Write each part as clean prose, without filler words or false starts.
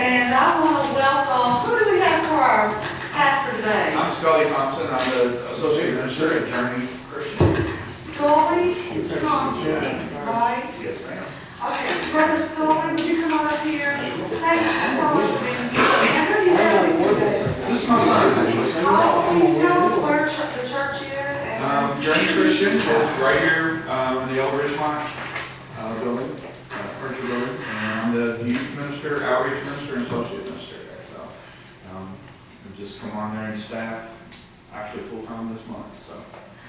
And I want to welcome, who do we have for our pastor today? I'm Scully Thompson. I'm the Associate Minister at Journey Christian. Scully Thompson, right? Yes, ma'am. Okay, Brother Scully, would you come on up here? Thank you so much for being here. And who do you have with you today? This is my son, actually. Can you tell us where the church is? And Journey Christian is right here in the Old Ridgemont building, furniture building. And I'm the youth minister, outreach minister, and associate minister there. So I've just come on there and staff actually full-time this month. So.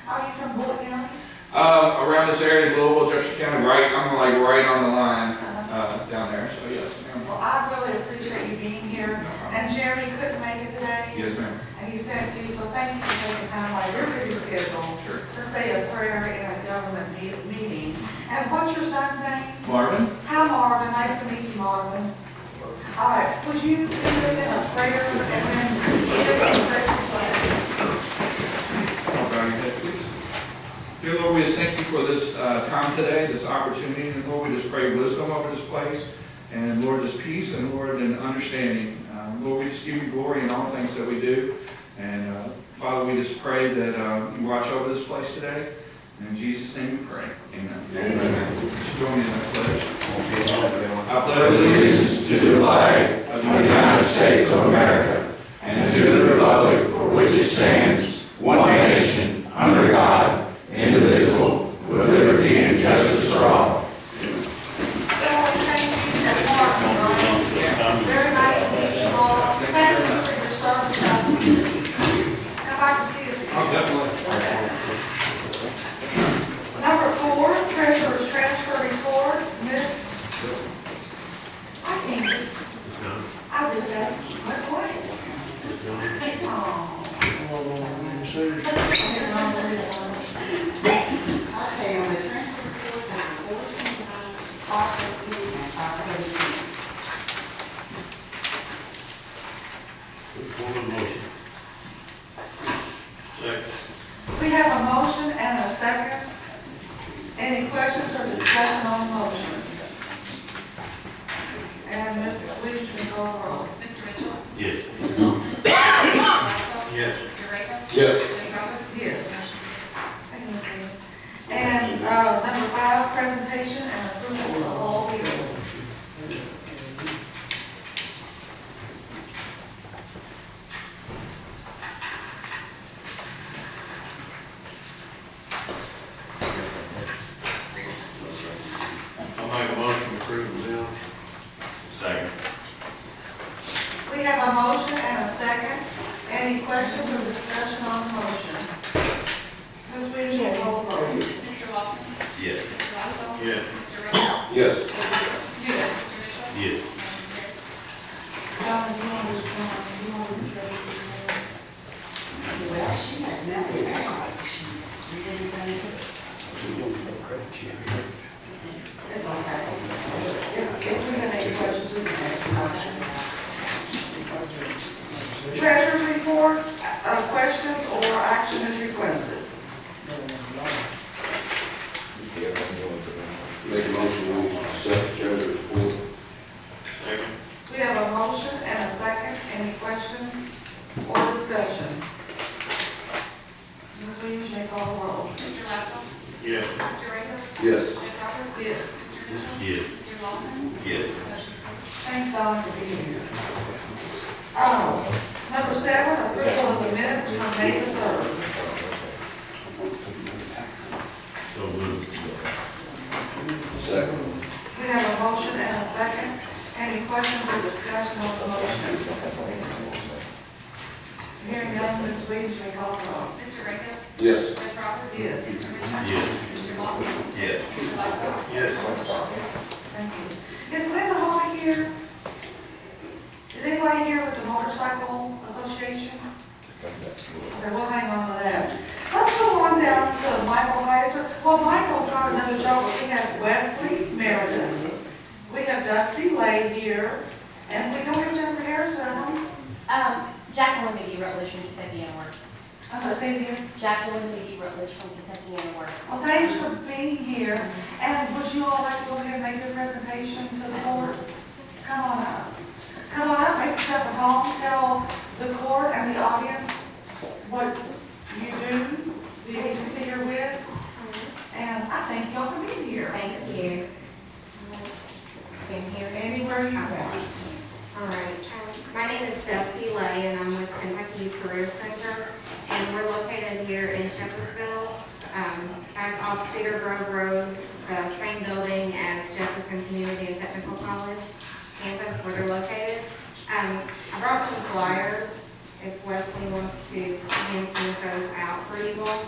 Are you from Bullitt County? Around this area, Global, Jefferson County, I'm like right on the line down there. So yes, ma'am. Well, I really appreciate you being here. And Jeremy couldn't make it today. Yes, ma'am. And he said to you, so thank you for taking time out of your busy schedule to say a prayer in a government meeting. And what's your son's name? Marvin. Hi, Marvin. Nice to meet you, Marvin. All right. Would you do this in a prayer and then lead us in a prayer? Dear Lord, we just thank you for this time today, this opportunity, and Lord, we just pray wisdom over this place, and Lord, this peace, and Lord, and understanding. Lord, we just give you glory in all things that we do, and Father, we just pray that you watch over this place today. In Jesus' name we pray. Amen. Amen. Just join me in that pledge. I pledge allegiance to the flag of the United States of America and to the republic for which it stands, one nation, under God, indivisible, with liberty and justice for all. Very nice to meet you all. Thank you for your service. If I can see this again. Oh, definitely. Number 4, Treasurer's Transfer Report. Miss, I can't. I'll just say, went away. Okay, on the transfer report, number 429, 513, and 517. Motion. Second. We have a motion and a second. Any questions or discussion on the motion? And Ms. Williams, you can call the roll. Mr. Mitchell? Yes. Mr. Wilson? Yes. Mr. Raker? Yes. Judge Roberts? Yes. Thank you, Ms. Williams. And number 5, presentation and approval of all bills. I'll make a motion to approve the bill. Second. We have a motion and a second. Any questions or discussion on the motion? Ms. Williams, you can call the roll. Mr. Lawson? Yes. Mr. Roswell? Yes. Mr. Raker? Yes. Yes. Mr. Mitchell? Yes. Donna, do you want to Well, she had nothing else. She didn't think it's okay. If we have any questions, we can ask. Treasurer's report, questions or action is requested. Make a motion to accept the treasurer's report. Second. We have a motion and a second. Any questions or discussion? Ms. Williams, you may call the roll. Mr. Roswell? Yes. Mr. Raker? Yes. Judge Roberts? Yes. Mr. Mitchell? Yes. Mr. Lawson? Yes. Motion carries. Thanks, Donna, for being here. Number 7, approval of the minutes from May the 3rd. So moved. Second. We have a motion and a second. Any questions or discussion on the motion? Hearing none, Ms. Williams, you may call the roll. Mr. Raker? Yes. Judge Roberts? Yes. Mr. Mitchell? Yes. Mr. Lawson? Yes. Mr. Roswell? Yes. Thank you. Is Linda Hall here? Is anybody here with the Motorcycle Association? Okay, we'll hang on to that. Let's go on down to Michael Heiser. Well, Michael's got another job. We have Wesley Meredith. We have Dusty Lay here. And we don't have Jennifer Harris, but I don't. Jacqueline McGee Rutledge from Kentucky Anna Works. I'm sorry, say it again. Jacqueline McGee Rutledge from Kentucky Anna Works. Well, thanks for being here. And would you all like to go ahead and make your presentation to the board? Come on up. Come on up, make yourself at home, tell the court and the audience what you do, the agency you're with, and I thank y'all for being here. Thank you. Stand here. Anywhere you want. All right. My name is Dusty Lay, and I'm with Kentucky Youth Career Center, and we're located here in Shepherdsville, back off Cedar Grove Road, the same building as Jefferson Community and Technical College campus where they're located. I brought some flyers if Wesley wants to hand some of those out for you all.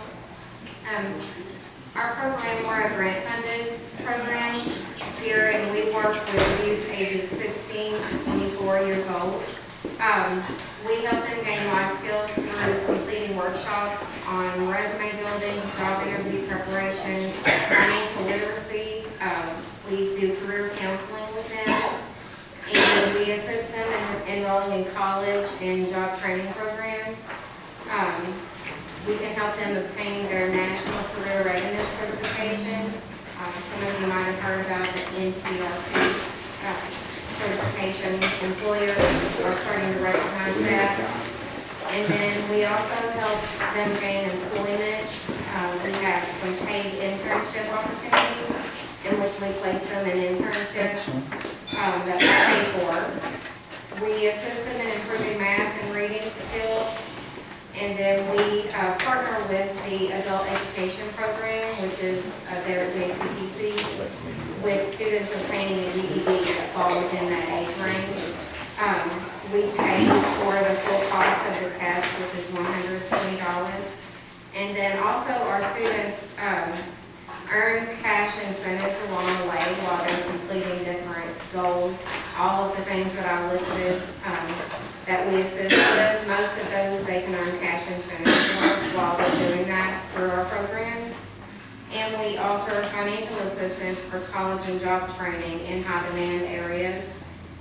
Our program, we're a grant-funded program here, and we work with youth ages 16 to 24 years old. We help them gain life skills through completing workshops on resume building, job interview preparation, financial literacy. We do career counseling with them, and we assist them in enrolling in college and job training programs. We can help them obtain their National Career Readiness Certification. Some of you might have heard about the NCRC certification. Employers are starting to recognize that. And then we also help them gain employment. We have some paid internship opportunities in which we place them in internships that we pay for. We assist them in improving math and reading skills. And then we partner with the Adult Education Program, which is there at JCTC, with students obtaining a GED that fall within that age range. We pay for the full cost of the test, which is $120. And then also our students earn cash incentives along the way while they're completing different goals. All of the things that I listed that we assist with, most of those they can earn cash incentives for while they're doing that through our program. And we offer financial assistance for college and job training in high demand areas.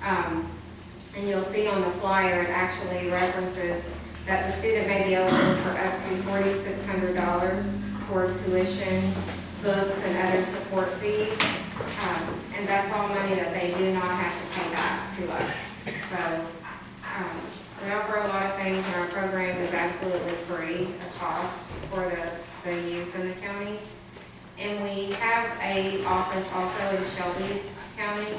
And you'll see on the flyer, it actually references that the student may be eligible for up to $4,600 toward tuition, books, and other support fees. And that's all money that they do not have to pay back to us. So we offer a lot of things, and our program is absolutely free of cost for the youth in the county. And we have an office also in Shelby County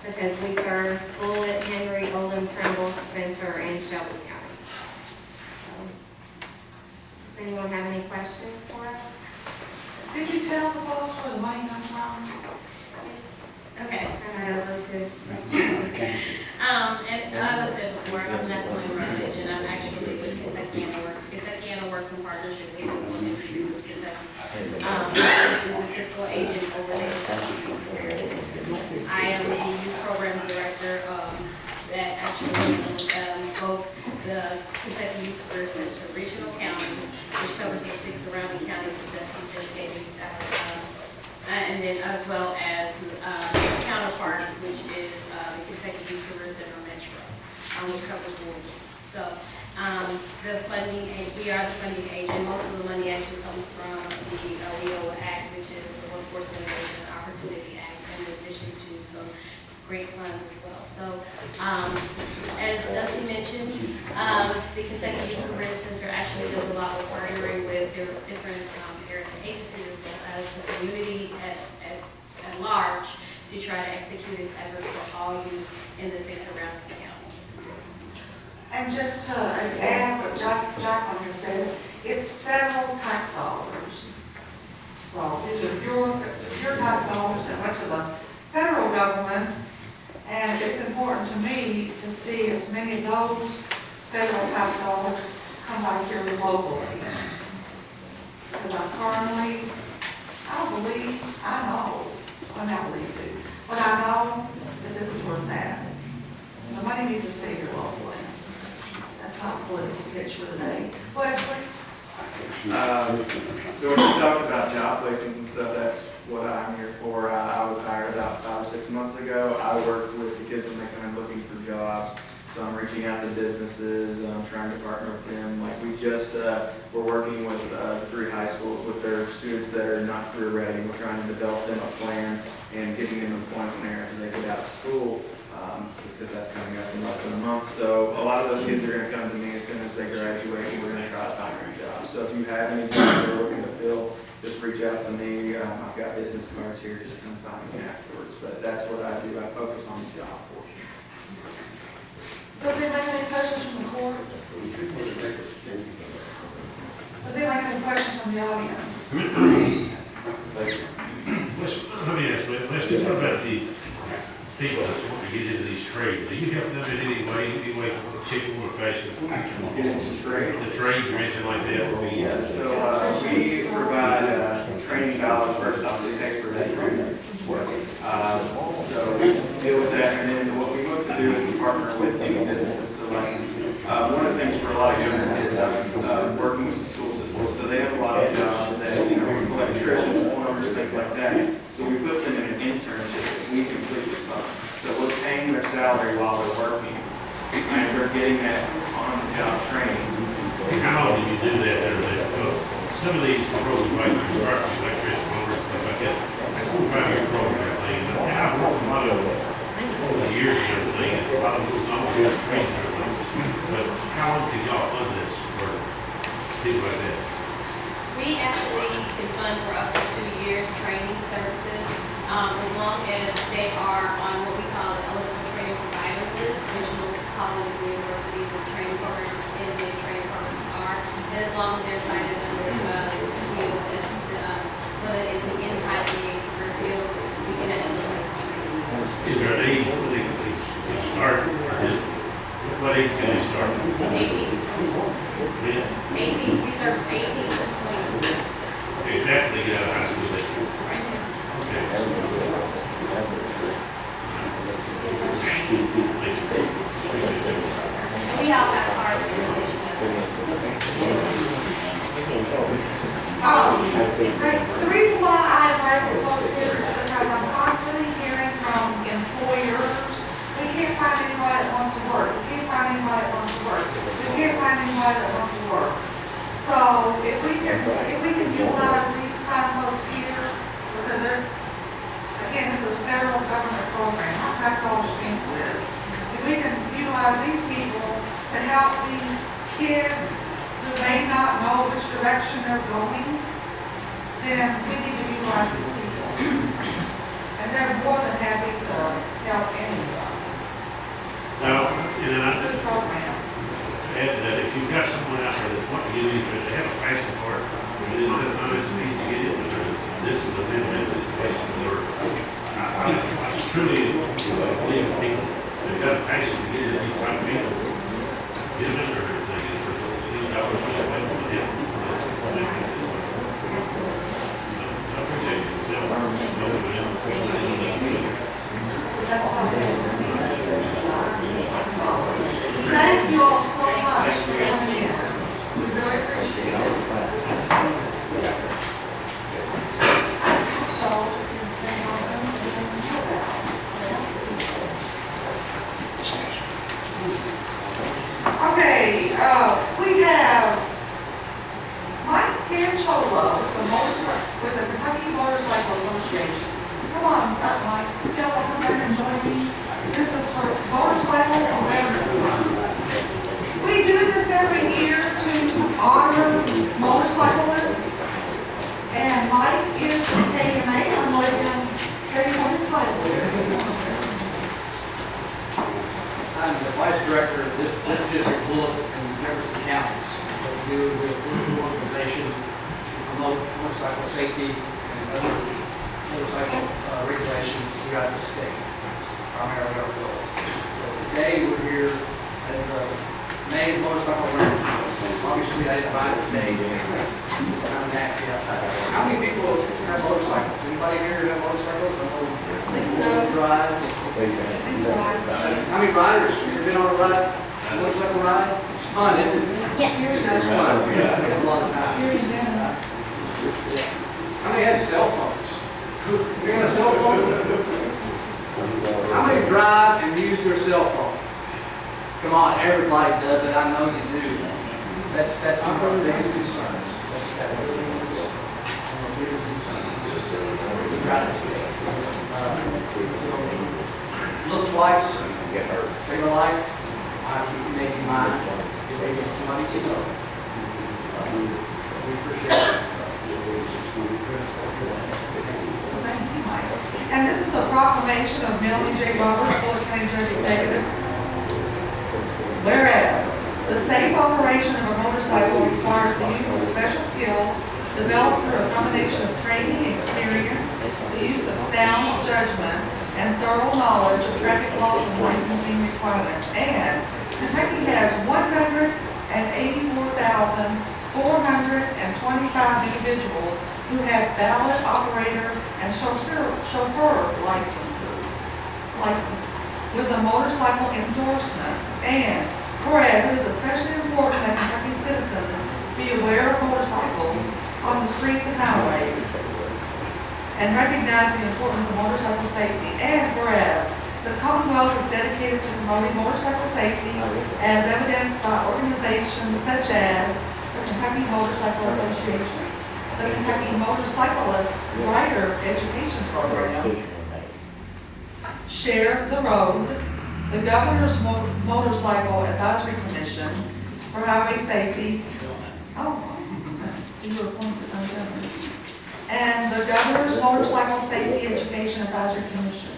because we serve Bullitt, Henry, Oldham, Trimble, Spencer, and Shelby counties. So, does anyone have any questions for us? Did you tell the folks where the money comes from? Okay, turn that over to Ms. Jacqueline. And as I said before, I'm Jacqueline Rutledge, and I'm actually with Kentucky Works. Kentucky Works in partnership with the Industries of Kentucky. Is the fiscal agent over the Kentucky Youth Career Center. I am the youth programs director that actually handles both the Kentucky Youth Career Center regional counties, which covers the 6 surrounding counties of Dusty, just gave me and then as well as its counterpart, which is the Kentucky Youth Career Center Metro, which covers Louisville. So the funding, we are the funding agent. Most of the money actually comes from the WIOA Act, which is the Workforce Innovation and Opportunity Act, in addition to some grant funds as well. So as Dusty mentioned, the Kentucky Youth Career Center actually does a lot of partnering with different agencies as well as the community at large to try to execute its efforts for all youth in the 6 surrounding counties. And just to add what Jacqueline has said, it's federal tax dollars. So these are your tax dollars that went to the federal government, and it's important to me to see as many of those federal tax dollars come back here locally. Because I not believe too, but I know that this is where it's at. The money needs to stay here locally. That's not a political pitch for today. Wesley? So when we talked about job placements and stuff, that's what I'm here for. I was hired about 5 or 6 months ago. I work with the kids when they come in looking for jobs. So I'm reaching out to businesses, trying to partner with them. Like we just, we're working with 3 high schools with their students that are not career ready. We're trying to develop them a plan and giving them employment there after they get out of school. because that's coming up in less than a month. So a lot of those kids are going to come to me as soon as they graduate, and we're going to try to find them jobs. So if you have any jobs you're looking to fill, just reach out to me. I've got business cards here, just come find me afterwards. But that's what I do. I focus on the job portion. Does anybody have any questions from the court? Does anybody have any questions from the audience? Let me ask you, let's talk about the people that want to get into these trades. Do you help them in any way, shape, or fashion? Get into trade. The trades or anything like that? Yes, so we provide training dollars first off, we pay for that training. So we deal with that, and then what we look to do is partner with any businesses. So like, one of the things for a lot of younger kids, working with the schools as well, so they have a lot of jobs that, electricians, plumbers, things like that. So we put them in an internship that we completely fund. So we're paying their salary while they're working, and they're getting that on-the-job training. How long do you do that there? Some of these programs, like construction, electrician, plumbers, stuff like that, that's 4-5-year program thing. And I've worked a lot of over the years and everything, and a lot of those don't get trained. But how long can y'all fund this for people like that? We actually can fund for up to 2 years training services, as long as they are on what we call the eligible training provider list, which most colleges, universities, and training programs, and training programs are, and as long as they're cited under field as whether it be in housing or fields, we can actually look at the training. Is there an age when they start, or just, what age can they start? 18 to 24. Yeah. 18, we service 18 to 24. Okay, exactly, get out of high school. Okay. And we also have our organization. The reason why I invite these folks here is because I'm constantly hearing from employers, we can't find anybody that wants to work, we can't find anybody that wants to work, we can't find anybody that wants to work. So if we can utilize these five folks here, because they're, again, this is a federal government program, our tax dollars paying for this. If we can utilize these people to help these kids who may not know which direction they're going, then we need to utilize these people. And they're more than happy to help anyone. So, And then good program. add to that, if you've got someone out there that's wanting to get into it, they have a passion for it, but they don't have financial means to get into it, this is a win-win situation. I truly believe people that got a passion to get into these kind of people, get them in there, everything, and for these dollars, for the way to help. I appreciate it. That's what it is. Thank you all so much for coming in. We really appreciate it. So, you can stay on them and chill out. Okay, we have Mike Cancholo with the Kentucky Motorcycle Association. Come on, Mike, y'all want to come back and join me? This is for Motorcycle Awareness Month. We do this every year to honor motorcyclists. And Mike is from KMA. I'm letting him tell you what his title is. I'm the vice director of this district, Bullitt, and Jefferson counties. What we do is we're an organization to promote motorcycle safety and other motorcycle regulations throughout the state. That's primarily our goal. So today we're here as May Motorcycle Awareness Month. Obviously I didn't buy it today. It's kind of nasty outside. How many people have motorcycles? Anybody here have motorcycles? Drives? How many riders? Have you ever been on a ride? A motorcycle ride? It's fun, isn't it? Yes. It's fun. We have a lot of time. How many have cell phones? You got a cell phone? How many drive and use your cell phone? Come on, everybody does it. I know you do. That's one of our biggest concerns. That's one of our biggest concerns. We try to stay. Look twice proclamation of Melanie J. Roberts, Bullitt County Judge Executive. Whereas the safe operation of a motorcycle requires the use of special skills developed through a combination of training, experience, the use of sound judgment, and thorough knowledge of traffic laws and licensing requirements. And Kentucky has 184,425 individuals who have valid operator and chauffeur licenses with a motorcycle endorsement. And whereas it is especially important that Kentucky citizens be aware of motorcycles on the streets and highways and recognize the importance of motorcycle safety. And whereas the Commonwealth is dedicated to promoting motorcycle safety as evidenced by organizations such as the Kentucky Motorcycle Association, the Kentucky Motorcyclist Rider Education Program, Share the Road, the Governor's Motorcycle Advisory Commission for Highway Safety. Oh, so you were appointed on governors. And the Governor's Motorcycle Safety Education Advisory Commission.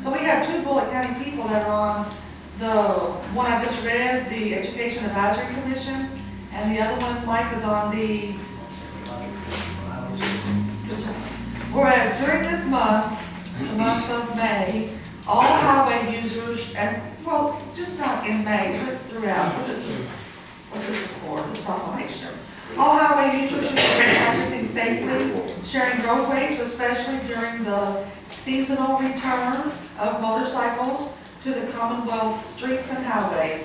So we have two Bullitt County people that are on the one I just read, the Education Advisory Commission, and the other one, Mike, is on the. Whereas during this month, the month of May, all highway users, and well, just not in May, but throughout, what this is for, this proclamation. All highway users should be practicing safely, sharing roadways, especially during the seasonal return of motorcycles to the Commonwealth's streets and highways.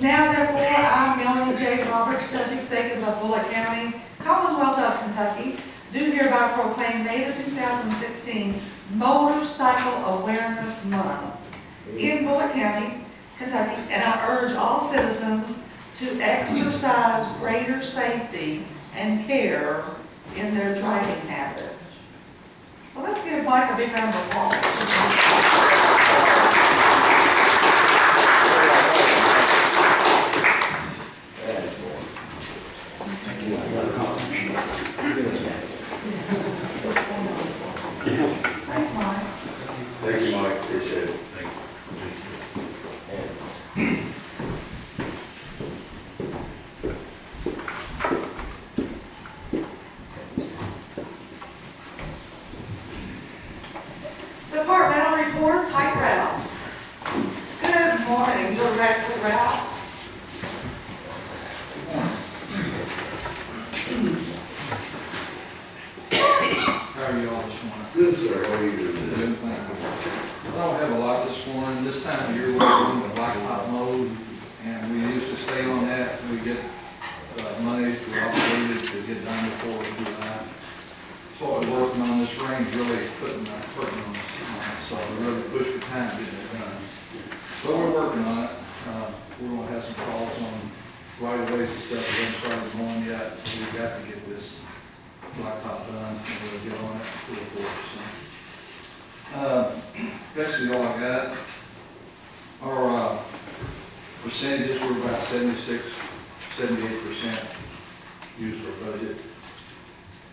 Now therefore, I, Melanie J. Roberts, Judge Executive of Bullitt County, Commonwealth of Kentucky, do hereby proclaim May the 2016 Motorcycle Awareness Month in Bullitt County, Kentucky, and I urge all citizens to exercise greater safety and care in their driving habits. So let's give Mike a big round of applause. Thanks, Mike. Thank you, Mike, appreciate it. Departmental reports, Hike Rouse. Good morning, Director Rouse. How are you all this morning? Good, sir, how are you doing today? Good, thank you. I don't have a lot this morning. This time of year, we're doing the blacktop mode, and we usually stay on that until we get money obligated to get done before we do that. So we're working on this rain's really putting a curtain on us, so we really push the time getting it done. So we're working on it. We're gonna have some calls on right-of-ways and stuff. We haven't started going yet, so we've got to get this blacktop done, and we'll get on it to the court. Basically all I got. Our percentages were about 78% used our budget.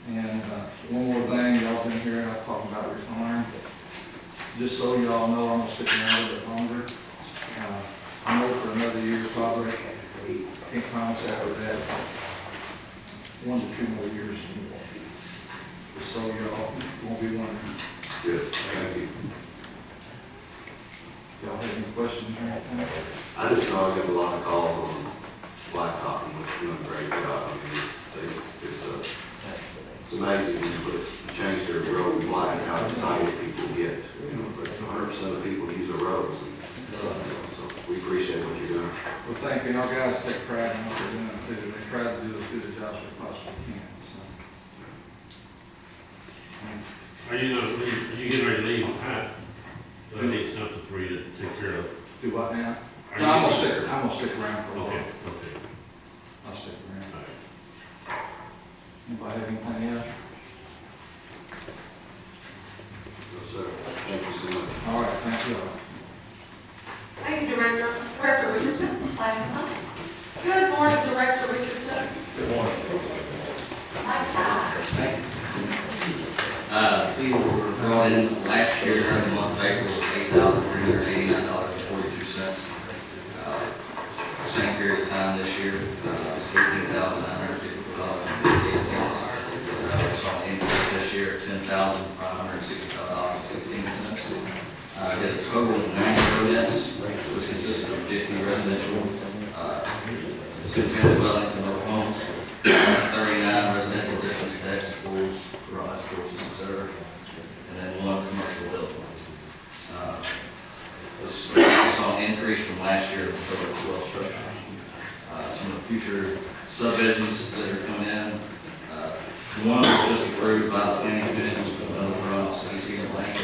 And one more thing, y'all been hearing, I'll talk about reform. Just so y'all know, I'm gonna stick around a little bit longer. I know for another year probably. Can't promise after that. 1 to 2 more years. Just so y'all won't be wondering. Good, thank you. Y'all have any questions or anything? I just know I get a lot of calls on blacktop and we're doing a great job. I mean, it's amazing when you change their road black, how excited people get. You know, but 100% of people use the roads. And, so we appreciate what you're doing. Well, thank you. Our guys take pride in what they're doing too. They try to do as good a job as they possibly can. So. Are you getting ready to leave? I need something for you to take care of. Do what now? Are No, you- I'm gonna stick around for a while. Okay. I'll stick around. All right. Anybody have anything else? So, sir, thank you so much. All right, thank you all. Thank you, Director Richardson. Good morning, Director Richardson. Good morning. Nice job. The brought in last year during the month of April was $8,389.42. Same period of time this year, it's $15,954.58. We saw an increase this year at $10,565.16. Did a total of 90 permits, which consisted of 50 residential, single-family dwellings and mobile homes, 39 residential additions, decks, pools, garage, porches, etc., and then one commercial building. We saw an increase from last year in total well structure. Some of the future subdivisions that are coming in, one was just approved by the planning commission, another one on East Lane.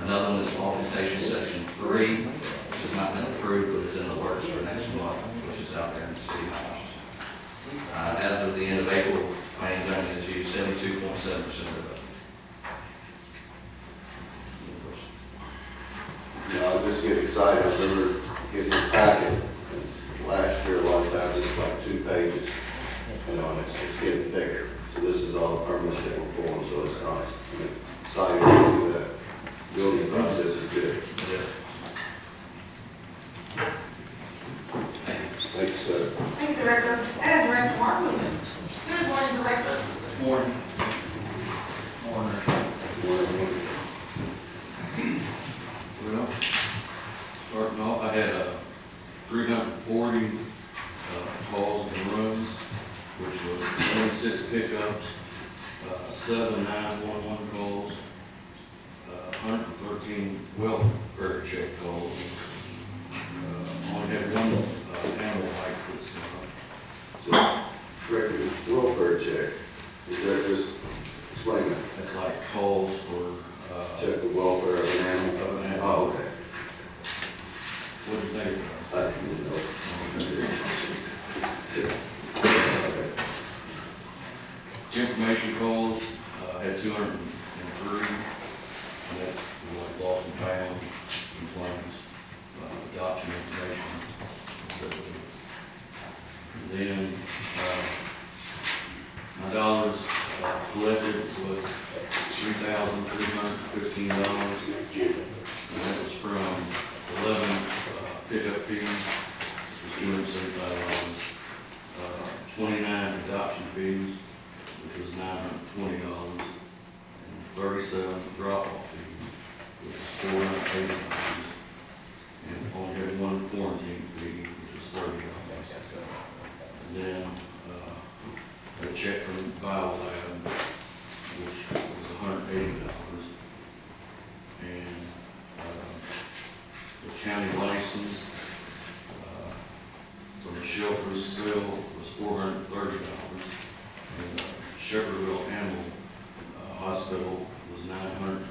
Another one is Law Station Section 3, which has not been approved, but is in the works for next month, which is out there in the city hall. As of the end of April, planning and zoning has used 72.7% of it. I just get excited. I remember getting this packet, and last year, a lot of times, it's like 2 pages, and it's getting thicker. So this is all the permits that we're pulling, so it's nice. I'm excited to see that building process is good. Thank you, sir. Thank you, Director. And Director Martin. Good morning, Director. Morning. Well, starting off, I had 340 calls and runs, which was 26 pickups, 7 911 calls, 113 welfare check calls. Only had one animal like this month. So, Director, welfare check, is that just, explain that? That's like calls for Check the welfare of an animal? Oh, okay. What do you think? I didn't know. Information calls, had 203, and that's like lost and found, complaints, adoption information, etc. And then, my dollars collected was $3,315, and that was from 11 pickup fees, which was $275, 29 adoption fees, which was $920, and 37 drop-off fees, which was $480, and only had one quarantine fee, which was $30. And then a check from BioLab, which was $180, and the county license from the shelter's sale was $430. And Shepherdville Animal Hospital was $930.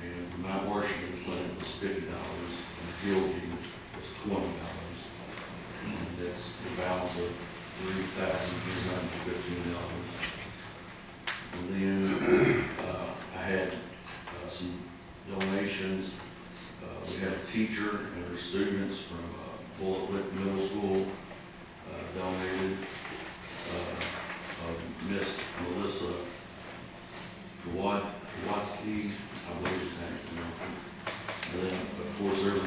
And Mount Washington Clinic was $50, and Field View was $20. And that's the balance of $3,315. And then I had some donations. We had a teacher and her students from Bullitt Middle School donated. Miss Melissa Kowalski, I believe his name is Nelson. And then, of course, every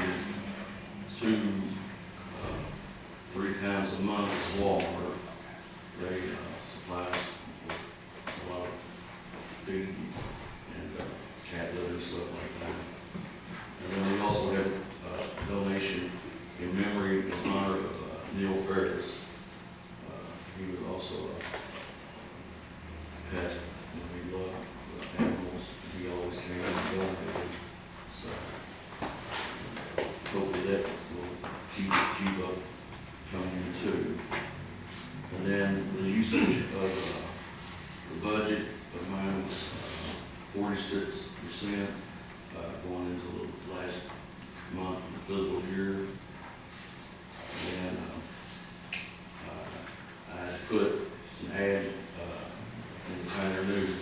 3 times a month at Walmart, they supply us with a lot of feed and cat litter, stuff like that. And then we also had a donation in memory and honor of Neil Ferris. He was also a pet, and we loved animals. He always came and donated. So hopefully that will keep up coming in too. And then the usage of the budget of mine was 46% going into the last month of the fiscal year. And I put an ad in the Pioneer News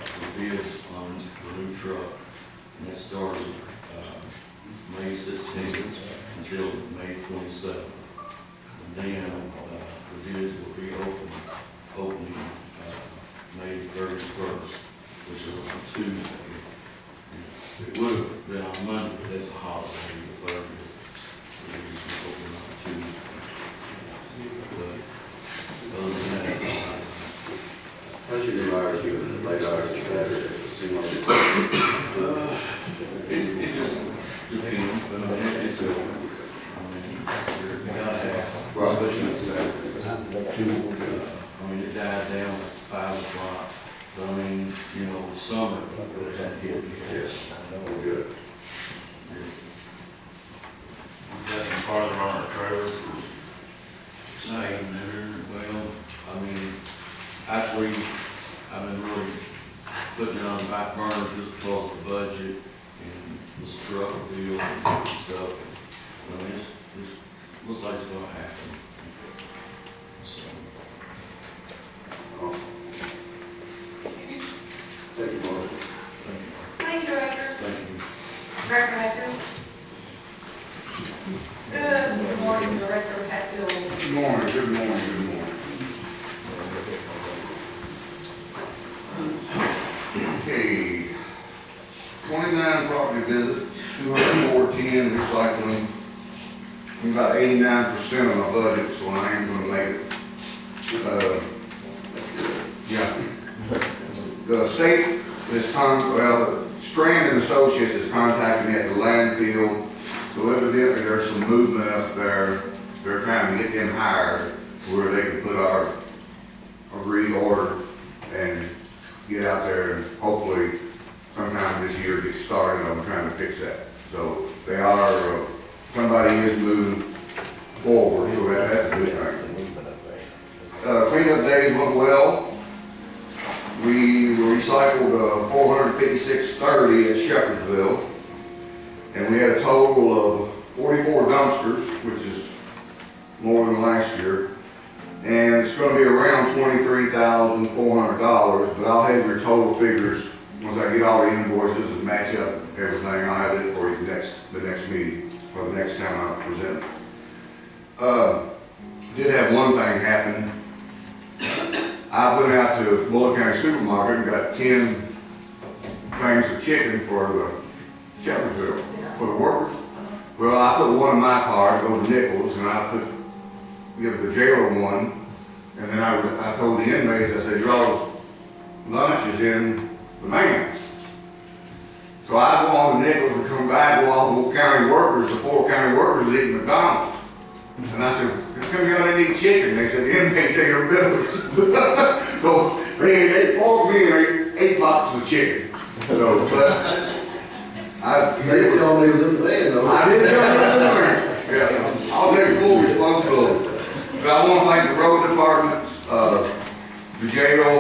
for bids on the new truck, and that started May 16th until May 27th. And then the bids will be opening May 31st. which was on Tuesday. It would have been on Monday, but that's a holiday, the 30th. So we just open on Tuesday. But other than that, that's all I have. How's your new hours, you late hours on Saturday? It seems like It just depends, but I mean, it's a, I mean, you gotta have, especially on Saturday. I mean, it died down at 5 o'clock, but I mean, you know, summer, it was that here. yes, we're good. That's farther on the trailers. Not even there, well, I mean, actually, I've been really putting it on the back burner just because of the budget and the struggle deal and stuff. I mean, it's looks like it's gonna happen. So, Awesome. Thank you, Mark. thank you. Thank you, Director. Thank you. Director Hatfield. Good morning, Director Hatfield. Good morning, good morning, good morning. Okay, 29 property visits, 204 recycling. I'm about 89% of my budget, so I ain't gonna make it. Yeah. The state is Strand and Associates is contacting me at the landfill. So evidently there's some movement up there. They're trying to get them hired where they can put our agreed order and get out there and hopefully sometime this year get started on trying to fix that. So they are, somebody is moving forward, so that's a good thing. Cleanup days went well. We recycled 456.30 at Shepherdsville. And we had a total of 44 dumpsters, which is more than last year. And it's going to be around $23,400, but I'll have your total figures once I get all the invoices and match up everything. I'll have it for you the next meeting, or the next time I present it. Did have one thing happen. I went out to Bullitt County Supermarket and got 10 things of chicken for the Shepherdsville. For the workers. Well, I put one in my car to go to Nichols, and I give the jailer one, and then I told the inmates, I said, y'all's lunch is in the van. So I go on to Nichols and come back with all the county workers, the 4 county workers eating McDonald's. And I said, how come y'all didn't eat chicken? They said, the inmates ate our bills. So they forked me and ate 8 boxes of chicken. So, but they told me it was in the van, though. I did tell them it was in the van. Yeah, I'll take full responsibility. But I want to thank the road departments, the jail,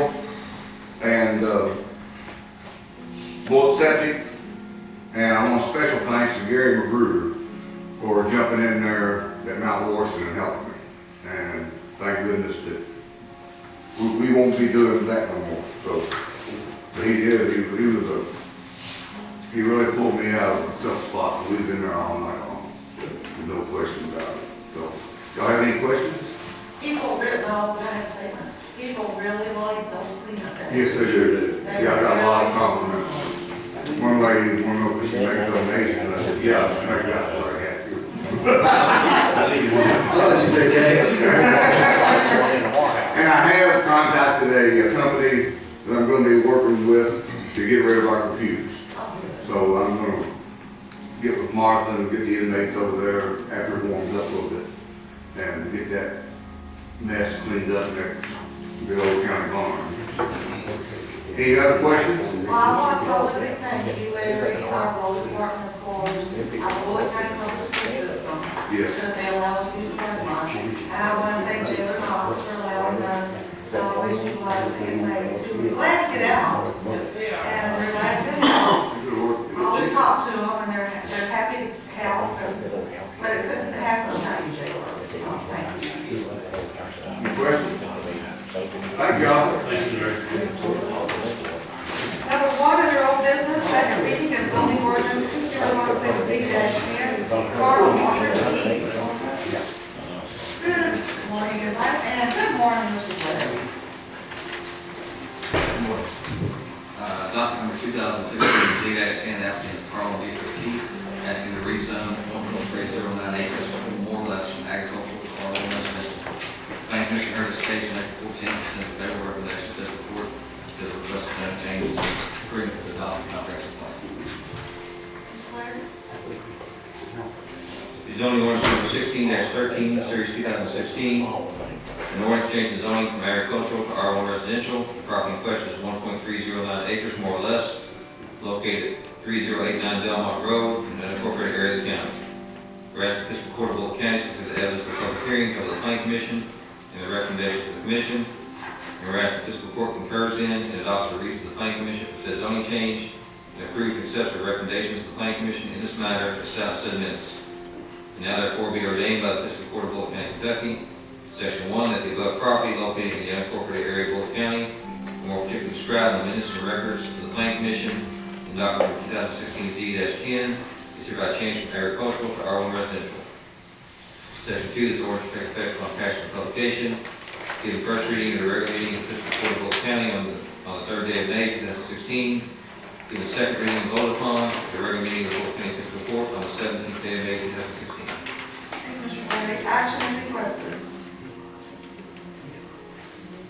and Bullitt Septic, and I want special thanks to Gary Magruder for jumping in there at Mount Washington and helping me. And thank goodness that we won't be doing that no more. So, but he did. He really pulled me out of a tough spot. We've been there all night long. There's no question about it. So, y'all have any questions? People really, no, I have to say that. People really like those cleanup days. Yes, they do. Yeah, I got a lot of compliments. One lady wanted to know if she make a donation. I said, yeah, she make that so I had to. I thought she said yes. And I have contacted a company that I'm going to be working with to get rid of our computers. So I'm going to get with Martha and get the inmates over there after it warms up a little bit and get that mess cleaned up in there, the old county barn. Any other questions? Well, I want to go with it, thank you, Larry, our road department, of course, our Bullitt County Public School System. Yes. Because they allow us to use their money. And I want to thank Jailer Thomas for allowing us to always utilize the inmates who are glad to get out. And they're glad to get out. I always talk to them and they're happy to help, but it couldn't happen without you, Jailer. So, thank you. Any questions? Thank y'all. Number 1 under old business, second reading of zoning ordinance 2016-10, Carl Morris. Good morning, everybody, and good morning, Mr. Blair. Don 2016 Z-10 applicant is Carl D. Fiscal, asking to rezone 1.309 acres more or less from agricultural to R1 residential. Planning Commission heard this case on April 14th and sent a favorable recommendation to this report because of requested no changes in agreement with the adopted comprehensive plan. The zoning ordinance number 16-13, series 2016. An ordinance changing zoning from agricultural to R1 residential. The property in question is 1.309 acres more or less, located at 3089 Belmont Road in an unincorporated area of the county. Whereas the Fiscal Court of Bullitt County through the evidence of the public hearing of the Planning Commission and the recommendations of the Commission, and whereas the Fiscal Court concurs in and adopts the reasons of the Planning Commission for said zoning change, and approves and accepts the recommendations of the Planning Commission in this matter as set out said minutes. And now therefore be ordained by the Fiscal Court of Bullitt County, Kentucky, Section 1, that the above property located in the unincorporated area of Bullitt County, more particularly described in the minutes and records of the Planning Commission in document 2016 Z-10, is hereby changed from agricultural to R1 residential. Section 2, this ordinance will take effect upon passage of publication, giving first reading of the regular meeting of the Fiscal Court of Bullitt County on the 3rd day of May 2016, giving second reading and voted upon at the regular meeting of the Bullitt County Fiscal Court on the 17th day of May 2016. Action is requested.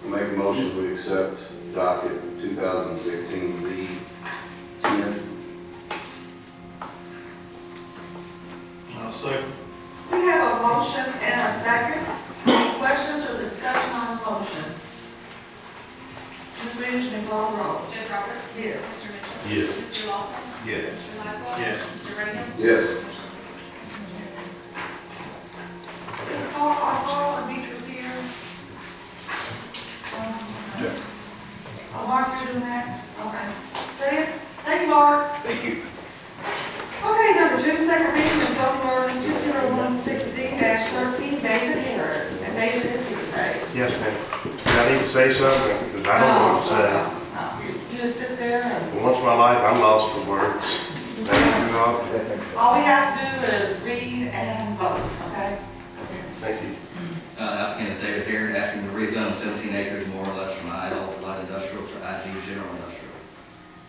I make a motion we accept docket 2016 Z-10. I'll second. We have a motion and a second. Any questions or discussion on the motion? Ms. Williams, may call the roll. Judge Roberts? Yes. Mr. Mitchell? Yes. Mr. Lawson? Yes. Mr. Laswell? Yes. Mr. Reagan? Yes. Is Carl and Beatrice here? Mark, you're doing that? Okay. Is that it? Thank you, Mark. Thank you. Okay, number 2, second reading of zoning ordinance 2016-13, David Harrod. And David is here today. Yes, ma'am. Do I need to say something? Because I don't know what to say. No. You just sit there and Once in my life, I'm lost for words. Thank you all. all we have to do is read and vote, okay? Thank you. Applicant is David Harrod, asking to rezone 17 acres more or less from idle light industrial to IG general industrial.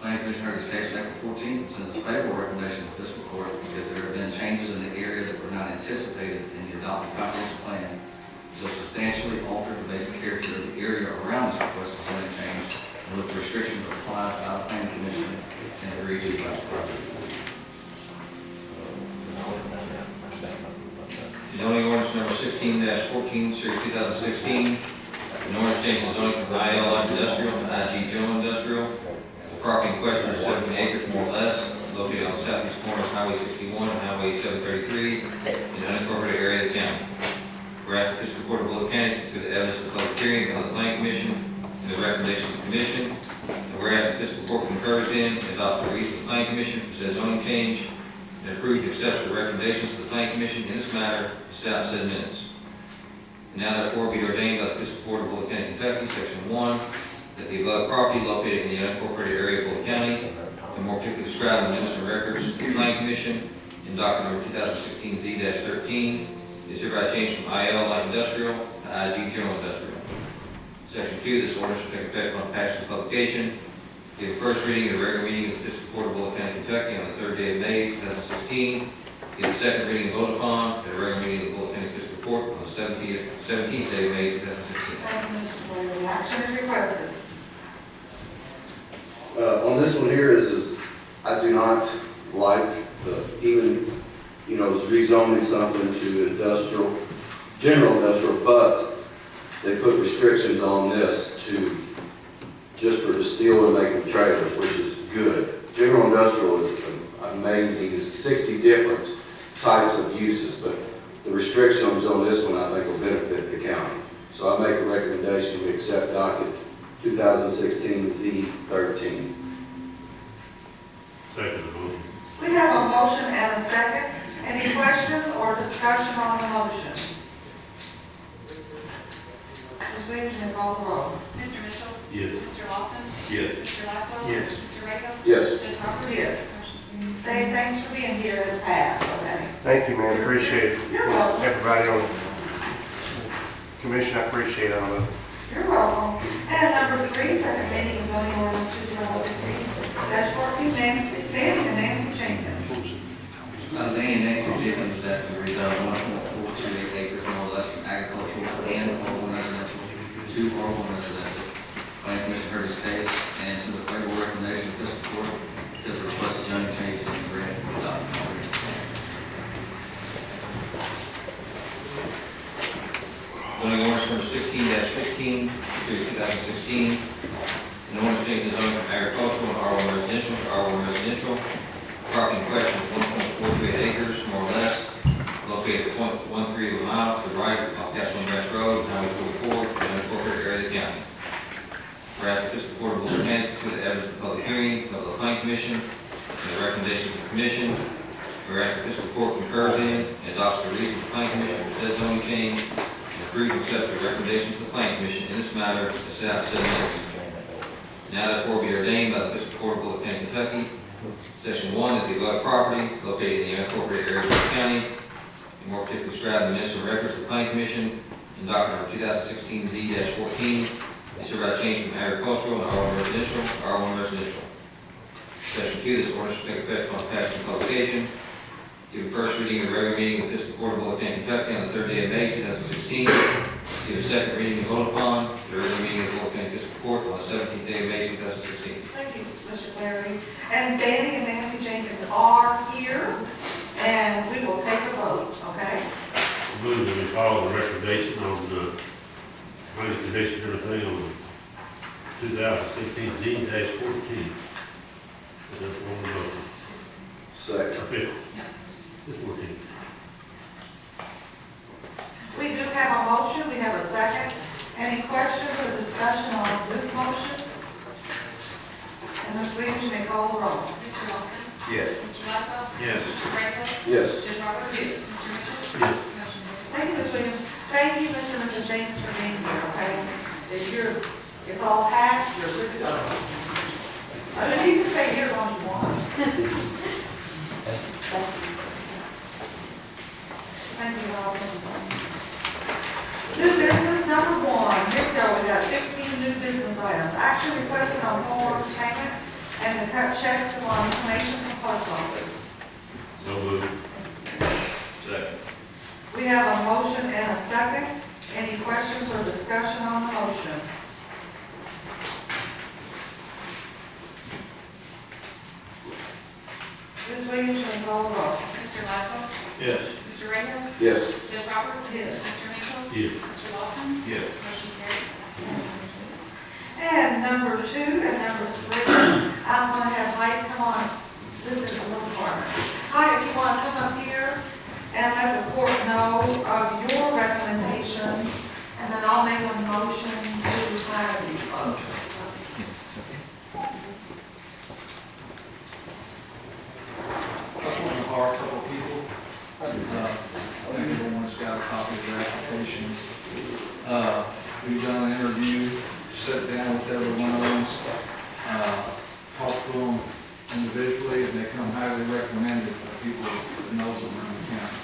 Planning Commission heard this case on April 14th and sent a favorable recommendation to the Fiscal Court because there have been changes in the area that were not anticipated in the adopted comprehensive plan, which will substantially alter the basic character of the area around this requested zoning change and with the restrictions applied by the Planning Commission and agreed to by the property. Zoning ordinance number 16-14, series 2016. An ordinance changing zoning from IL light industrial to IG general industrial. The property in question is 17 acres more or less, located on the southeast corner of Highway 61 and Highway 733 in the unincorporated area of the county. Whereas the Fiscal Court of Bullitt County, through the evidence of the public hearing of the Planning Commission and the recommendation of the Commission, and whereas the Fiscal Court concurs in and adopts the reasons of the Planning Commission for said zoning change, and approves and accepts the recommendations of the Planning Commission in this matter, set out said minutes. And now therefore be ordained by the Fiscal Court of Bullitt County, Kentucky, Section 1, that the above property located in the unincorporated area of Bullitt County, and more particularly described in the minutes and records of the Planning Commission in document number 2016 Z-13, is hereby changed from IL light industrial to IG general industrial. Section 2, this ordinance will take effect on passage of publication. Give first reading of the regular meeting of the Fiscal Court of Bullitt County, Kentucky on the 3rd day of May 2016. Give the second reading and vote upon at the regular meeting of the Bullitt County Fiscal Court on the 17th day of May 2016. Thank you, Mr. Williams. Action is requested. On this one here is I do not like even, rezoning something to industrial, general industrial, but they put restrictions on this to just for the steel and making trailers, which is good. General industrial is amazing. It's 60 different types of uses, but the restrictions on this one I think will benefit the county. So I make a recommendation we accept docket 2016 Z-13. Second. We have a motion and a second. Any questions or discussion on the motion? Ms. Williams, may call the roll. Mr. Mitchell? Yes. Mr. Lawson? Yes. Mr. Laswell? Yes. Mr. Reagan? Yes. Judge Roberts? Yes. Dave, thanks for being here. It's passed, okay? Thank you, man. Appreciate it. You're welcome. Everybody on the commission, I appreciate all of it. You're welcome. And number 3, second reading of zoning ordinance 2016. -14, Nancy and Nancy Jenkins. Danny and Nancy Jenkins is asking to rezone 1.428 acres more or less from agricultural and R1 residential to R1 residential. Planning Commission heard this case and sends a favorable recommendation to fiscal court because the requested zoning changes in the grant adopted. Zoning ordinance number 16-15 to 2016. An ordinance changing the zoning from agricultural and R1 residential to R1 residential. Property in question is 1.428 acres, more or less, located at 0.13 of a mile to the right off Gasoline Ranch Road, Highway 44, in the unincorporated area of the county. Whereas the fiscal court of Bullitt County considered the evidence of the public hearing of the Planning Commission and the recommendations of the commission. Whereas the fiscal court concurs in and adopts the reasons of the Planning Commission for said zoning change and approves and accepts the recommendations of the Planning Commission in this matter as set out in said minutes. Now therefore be ordained by the fiscal court of Bullitt County, Kentucky, Section 1, that the above property located in the unincorporated area of the county, and more particularly described in the minutes and records of the Planning Commission in docket number 2016-Z-14, is hereby changed from agricultural and R1 residential to R1 residential. Section 2, this ordinance will take effect upon passage and publication. Give a first reading of the regular meeting of the fiscal court of Bullitt County, Kentucky on the 3rd day of May 2016. Give a second reading and vote upon the regular meeting of the Bullitt County Fiscal Court on the 17th day of May 2016. Thank you, Mr. Clary. And Danny and Nancy Jenkins are here, and we will take a vote, okay? Move that we follow the recommendation of the planning commission, everything on 2016 Z-14. That's one of the, Second. 14. We do have a motion, we have a second. Any questions or discussion on this motion? And Ms. Williams, you may call the roll. Mr. Lawson? Yes. Mr. Laszlo? Yes. Mr. Brandon? Yes. Judge Roberts? Yes. Mr. Mitchell? Yes. Motion carries. Thank you, Ms. Williams. Thank you, Mr. and Mrs. Jenkins, for being here, okay? If it's all passed, you're good to go. I mean, you can stay here as long as you want. Thank you, all. New business number 1. Here we go. We got 15 new business items. Action requested on forms payment and to cut checks on information from post office. So moved. Second. We have a motion and a second. Any questions or discussion on the motion? Ms. Williams, you may call the roll. Mr. Laszlo? Yes. Mr. Randall? Yes. Judge Roberts? Yes. Mr. Mitchell? Yes. Mr. Lawson? Yes. Motion carries. And number 2 and number 3, I'm going to have Mike come on. This is a little partner. Mike, if you want to come up here and let the court know of your recommendations, and then I'll make a motion to retire these folks. Couple of hard, couple of people. I think everyone's got a copy of their applications. We've done an interview, sat down with every one of them, talked to them individually, and they come highly recommended by people that knows them around the county.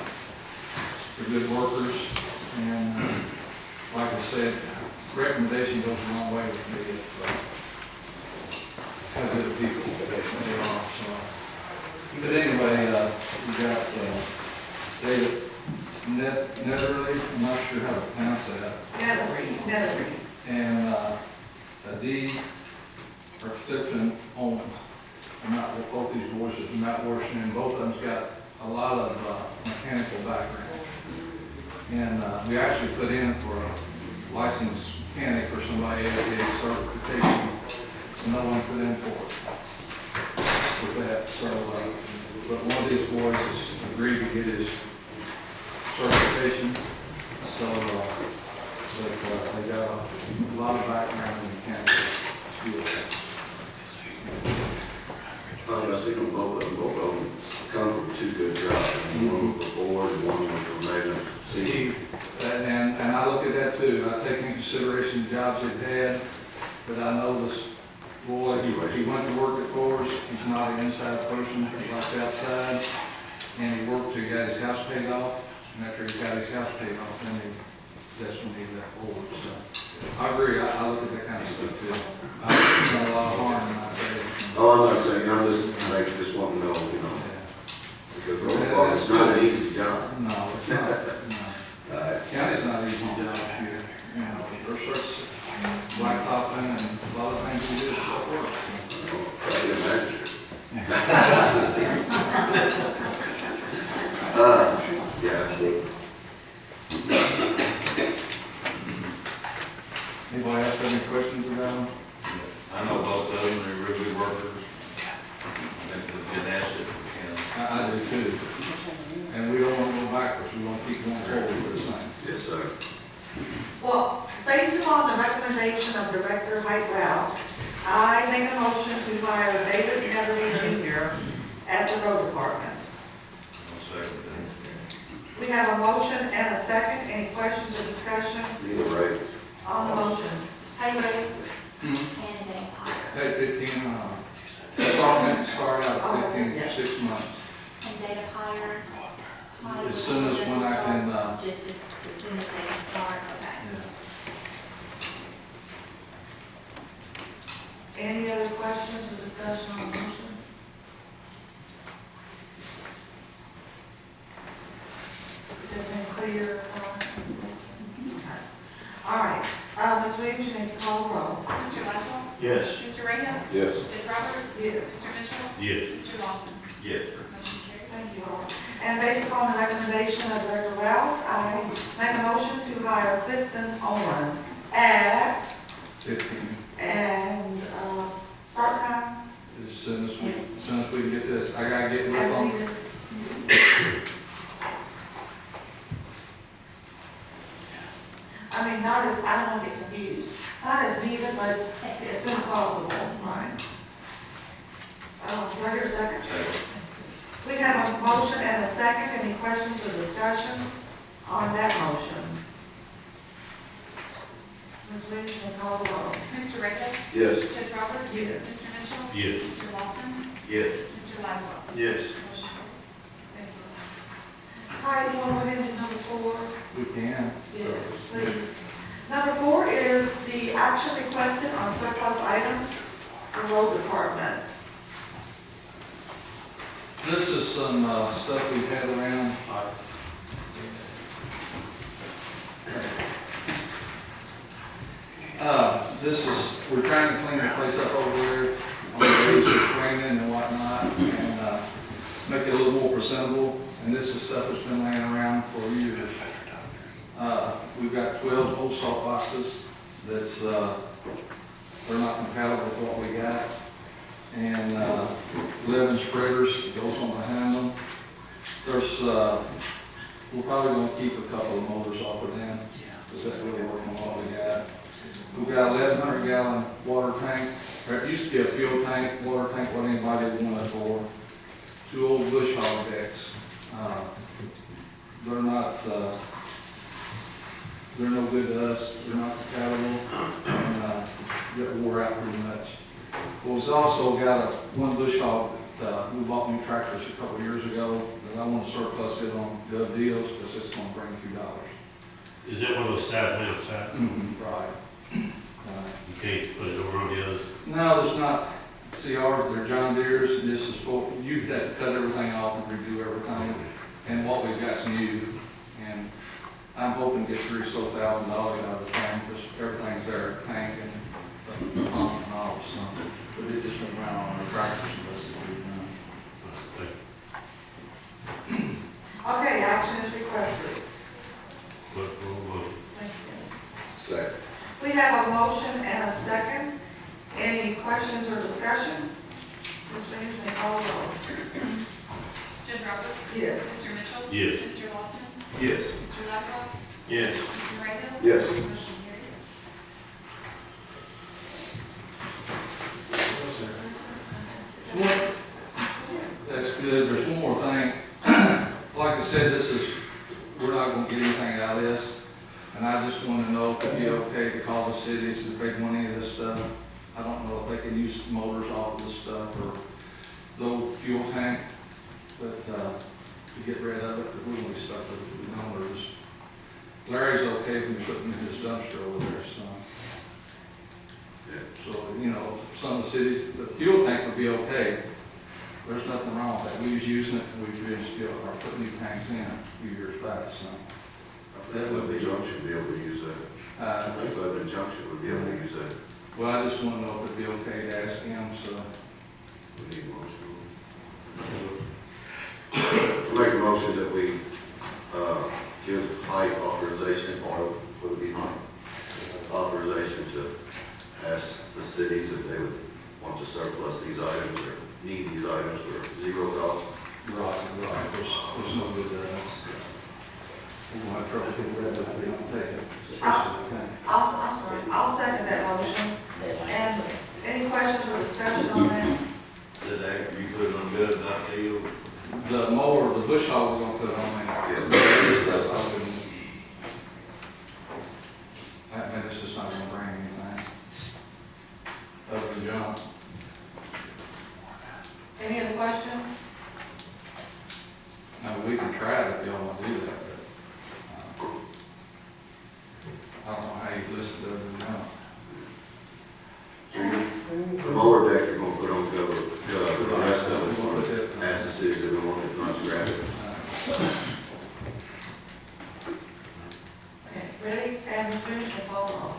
They're good workers, and like I said, recommendation goes a long way with me if how good of people they are. So. But anyway, we got David Netherly, I'm not sure how to pronounce that. Netherly. And D. Clifton Owen. I'm not with both these voices, I'm not working, and both of them's got a lot of mechanical background. And we actually put in for a licensed mechanic or somebody at a certification, so no one put in for it with that. So, but one of these boys has agreed to get his certification. So, but they got a lot of background in mechanical skills. I see them both of them come from 2 good jobs. One before and one from later. See, And I look at that too. I take into consideration the jobs they've had, but I know this boy, he went to work at Coors. He's not an inside person, he likes outside. And he worked till he got his house paid off. And after he got his house paid off, then that's when he left Coors. So I agree. I look at that kind of stuff too. I've done a lot of harm in my day. oh, I'm not saying I'm just wanting to know, because road department's not an easy job. No, it's not, no. All right. County's not an easy job here, there's blacktopping and a lot of things we do, so it works. Probably a manager. Yeah, absolutely. Anybody else have any questions about them? I know both of them, they're real good workers. I think they've been asked it, I do too. And we don't want to go backwards, we want to keep going forward for the same. Yes, sir. Well, based upon the recommendation of Director Height Rouse, I make a motion to hire David Nethery Jr. at the road department. I'll second that. We have a motion and a second. Any questions or discussion Need a raise. on the motion? Hey, Ray. At 15, start out at 15 for 6 months. And date of hire? As soon as when I can, Just as soon as they can start, okay. Any other questions or discussion on the motion? Has it been clear? Okay. All right. Ms. Williams, you need to call the roll. Mr. Laszlo? Yes. Mr. Rahab? Yes. Judge Roberts? Yes. Mr. Mitchell? Yes. Mr. Lawson? Yes. Motion carries. Thank you all. And based upon the recommendation of Director Rouse, I make a motion to hire Clifton Owen at, 15. and, start time As soon as we get this, I gotta get with as them. needed. I mean, not as, I don't want to get confused, not as needed, but as soon as possible, right? Do I hear a second? We have a motion and a second. Any questions or discussion on that motion? Ms. Williams, can call the roll. Mr. Rahab? Yes. Judge Roberts? Yes. Mr. Mitchell? Yes. Mr. Lawson? Yes. Mr. Laszlo? Yes. Motion carries. Hi, you want to go into number 4? We can. Yes, please. Number 4 is the action requested on surplus items for road department. This is some stuff we've had around. This is, we're trying to clean the place up over there on the days it's raining and whatnot, and make it a little more presentable. And this is stuff that's been laying around for years. We've got 12 old salt boxes that's, they're not compatible with what we got. And 11 spreaders goes on behind them. There's, we're probably gonna keep a couple of motors off of them, because that's really working on what we got. We've got 1,100 gallon water tank. There used to be a fuel tank, water tank, what anybody wanted for. 2 old bush hog decks. They're not, they're no good to us, they're not compatible, and get wore out pretty much. Well, we've also got one bush hog that we bought new tractors a couple of years ago, that I want to surplus it on gov deals, because it's going to bring a few dollars. Is that one of those side mounts, side? Right. You can't put it over on the others? No, there's not. See, ours, they're John Deere's, and this is for, you'd have to cut everything off and redo everything, and what we've got's new. And I'm hoping to get $3,000 or so out of the tank, because everything's there, tank and the pump and all, so. But it just went around on the tractors, and that's what we've done. Okay, action is requested. But, well, Thank you. Second. We have a motion and a second. Any questions or discussion? Ms. Williams, may call the roll. Judge Roberts? Yes. Mr. Mitchell? Yes. Mr. Lawson? Yes. Mr. Laszlo? Yes. Mr. Rahab? Yes. Motion carries. That's good. There's one more thing. Like I said, we're not gonna get anything out of this. And I just want to know if it'd be okay to call the cities if they want any of this stuff. I don't know if they can use motors off of this stuff or the old fuel tank, but, to get rid of it, because we're gonna be stuck with the numbers. Larry's okay when you put him in his dumpster over there, so. So, you know, some of the cities, the fuel tank would be okay, there's nothing wrong with that. We was using it, and we finished still, or put new tanks in a few years back, so. I think Liberty Junction would be able to use that. I think Liberty Junction would be able to use that. Well, I just want to know if it'd be okay to ask him, so. We need a motion. Make a motion that we, give height authorization, or would it be height? Authorization to ask the cities if they would want to surplus these items or need these items for zero cost. Right, there's no good there, we won't have trouble getting rid of it, we don't take it. especially the tank. I'm sorry, I'll second that motion. And any questions or discussion on that? Did after you put it on good, not deal? The mower, the bush hog we're gonna put on there. Yeah. That's up and, that, it's just not gonna bring anything. Other than junk. Any other questions? Now, we can try it if y'all wanna do that, but, I don't know how you listen to other than junk. So the mower deck you're gonna put on cover, the rest of it's gonna ask the cities if they want it, not scrap it. Okay, ready? And Ms. Booth can follow on.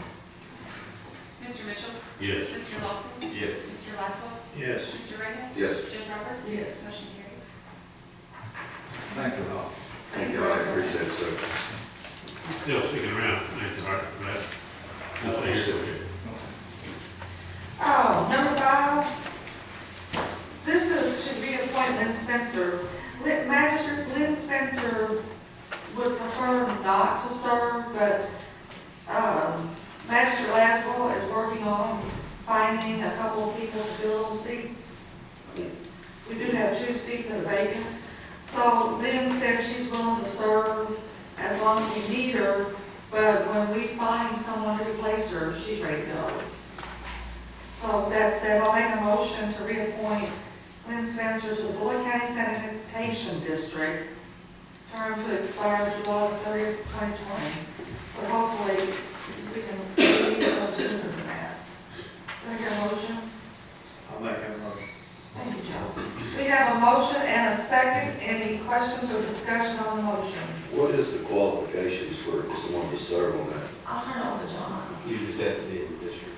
Mr. Mitchell? Yes. Mr. Lawson? Yes. Mr. Laswell? Yes. Mr. Rehman? Yes. Judge Roberts? Yes. Motion carried. Thank you all. Thank you, I appreciate it, sir. Still sticking around, thank you, Art, for that. Just stay here. Oh, number 5. This is to reappoint Lynn Spencer. Magistrates Lynn Spencer would prefer not to serve, but Magistrate Laswell is working on finding a couple of people to fill those seats. We do have 2 seats that are vacant. So Lynn said she's willing to serve as long as we need her, but when we find someone to replace her, she's ready to go. So that said, I'll make a motion to reappoint Lynn Spencer to the Bullitt County Sanitation District, term to expire July 30th, 2020. But hopefully, we can use her sooner than that. Do I hear a motion? I'll make that motion. Thank you, Joe. We have a motion and a second. Any questions or discussion on the motion? What is the qualifications for someone to serve on that? I'll turn it over to John. You just have to be in the district.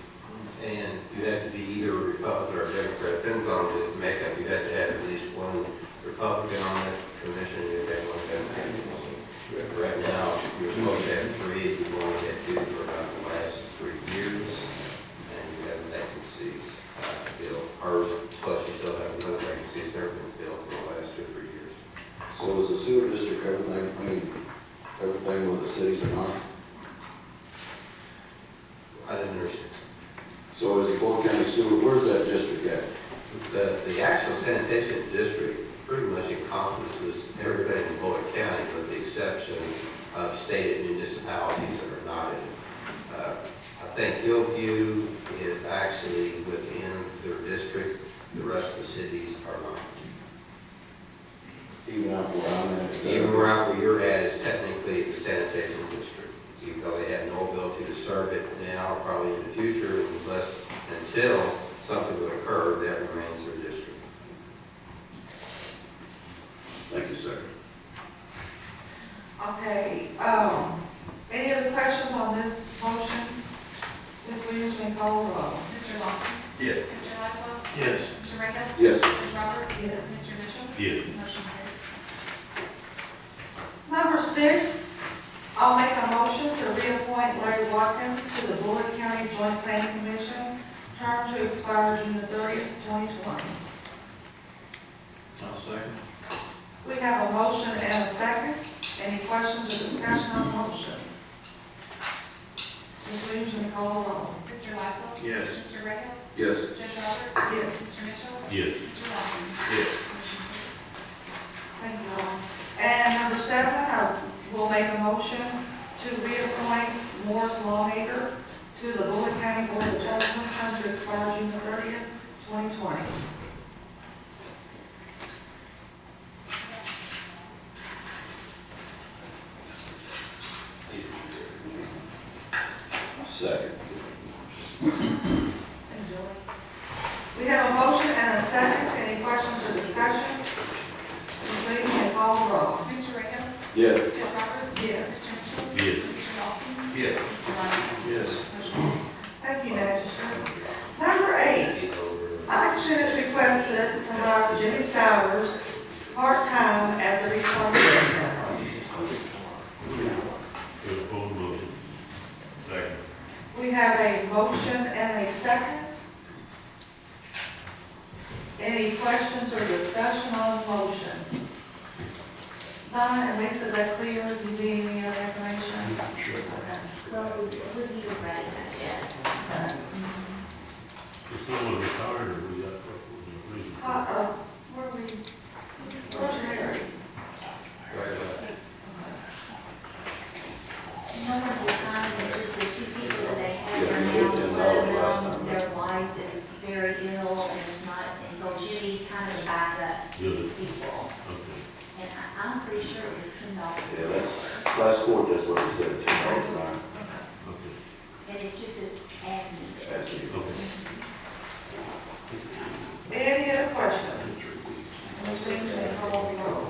And you have to be either a Republican or a Democrat, depends on the makeup. You have to have at least one Republican on that commission, and you have to have one Democrat. Right now, you're supposed to have 3, you've only had 2 for about the last 3 years, and you have vacancies filled. Ours, plus you still have another vacancy that's never been filled for the last 2 or 3 years. So is the sewer district everything, everything with the cities or not? I didn't understand. So is the Bullitt County sewer, where's that district at? The actual sanitation district pretty much encompasses everybody in Bullitt County with the exception of stated municipalities that are not in it. I think Hillview is actually within their district, the rest of the cities are not. Even out where I'm at? is that- Even where you're at is technically the sanitation district. Even though they have no ability to serve it now, probably in the future, until something would occur, that remains their district. Thank you, sir. Okay, any other questions on this motion? Ms. Williams, may call the roll. Mr. Lawson? Yes. Mr. Laswell? Yes. Mr. Rehman? Yes. Judge Roberts? Yes. Mr. Mitchell? Yes. Motion carried. Number 6, I'll make a motion to reappoint Larry Watkins to the Bullitt County Joint Planning Commission, term to expire June 30th, 2020. I'll second. We have a motion and a second. Any questions or discussion on the motion? Ms. Williams, may call the roll. Mr. Laswell? Yes. Mr. Rehman? Yes. Judge Roberts? Yes. Mr. Mitchell? Yes. Mr. Lawson? Yes. Motion carried. Thank you all. And number 7, I will make a motion to reappoint Morris Lawmaker to the Bullitt County Board of Adjustments, term to expire June 30th, 2020. Second. We have a motion and a second. Any questions or discussion discussion? Ms. Lee, may call the roll. Mr. Rico? Yes. Judge Roberts? Yes. Mr. Mitchell? Yes. Mr. Lawson? Yes. Mr. Ryan? Yes. Thank you, Magistrate. Number 8, action is requested to hire Jimmy Stowers part-time at the Resource Center. Full motion. Second. We have a motion and a second. Any questions or discussion on the motion? Donna and Lisa, is that clear? Do you need any other information? Well, would you write that? Yes. Is someone retired or we got? Where are we? Where's Harry? No one's retired, it's just the two people that they have Yeah, are we now said $10 last living, time. their wife is very ill and it's not, and so Jimmy's kind of back up to Good. these people. Okay. And I'm pretty sure it was $10. Yeah, that's, last court, that's what he said, $10 an hour. Okay. And it's just as needed. That's it. Okay. Any other questions? Ms. Lee, may call the roll.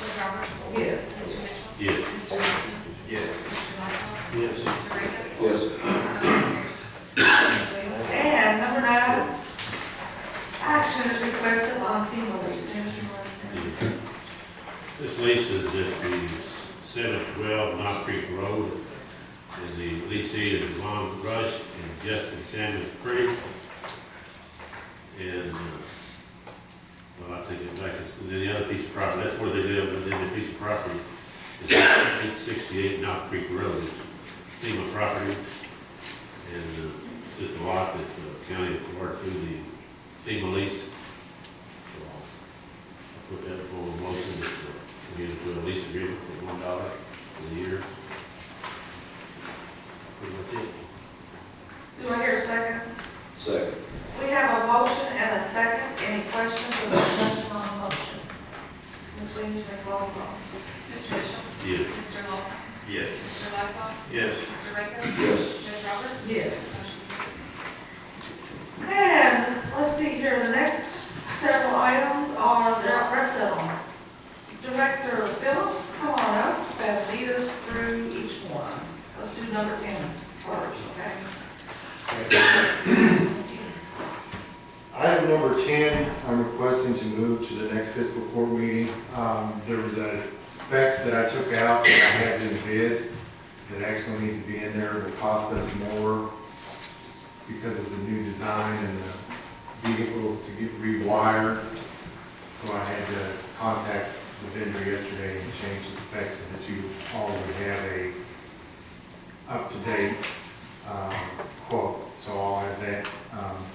Judge Roberts? Yes. Mr. Mitchell? Yes. Mr. Lawson? Yes. Mr. Michael? Yes. Mr. Rico? Yes. And number 9, action is requested on FEMA lease. Mr. Martin. This lease is at the 712 Knob Creek Road. And the leasee is Ron Rush and Justin Samuel Creek. And, well, I take it back, it's the other piece of property, that's where they live, but then the piece of property is 868 Knob Creek Road. It's FEMA property. And it's just a lot that the county acquired through the FEMA lease. So I'll put that for a motion that we get into a lease agreement for $1 for the year. Pretty much it. Do I hear a second? Second. We have a motion and a second. Any questions or discussion on the motion? Ms. Williams, may call the roll. Mr. Mitchell? Yes. Mr. Lawson? Yes. Mr. Laszlo? Yes. Mr. Rico? Yes. Judge Roberts? Yes. Motion carries. And let's see here, the next several items are the rest of them. Director Phillips, come on up and lead us through each one. Let's do number 10 first, okay? Item number 10, I'm requesting to move to the next fiscal court meeting. There was a spec that I took out that I had in bid that actually needs to be in there. It will cost us more because of the new design and the vehicles to get rewired. So I had to contact the vendor yesterday and change the specs so that you all would have a up-to-date quote. So I'll add that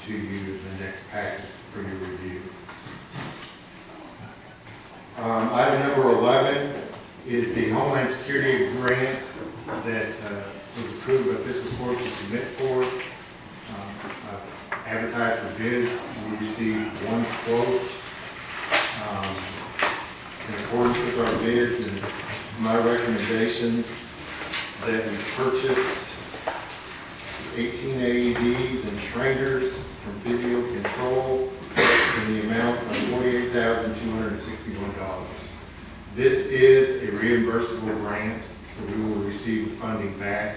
to you in the next package for your review. Item number 11 is the Homeland Security grant that was approved by fiscal court to submit for. Advertised for bids. We received one quote in accordance with our bids, and my recommendation that we purchase 18 AEDs and trainers from Fiscal Control in the amount of $48,261. This is a reimbursable grant, so we will receive the funding back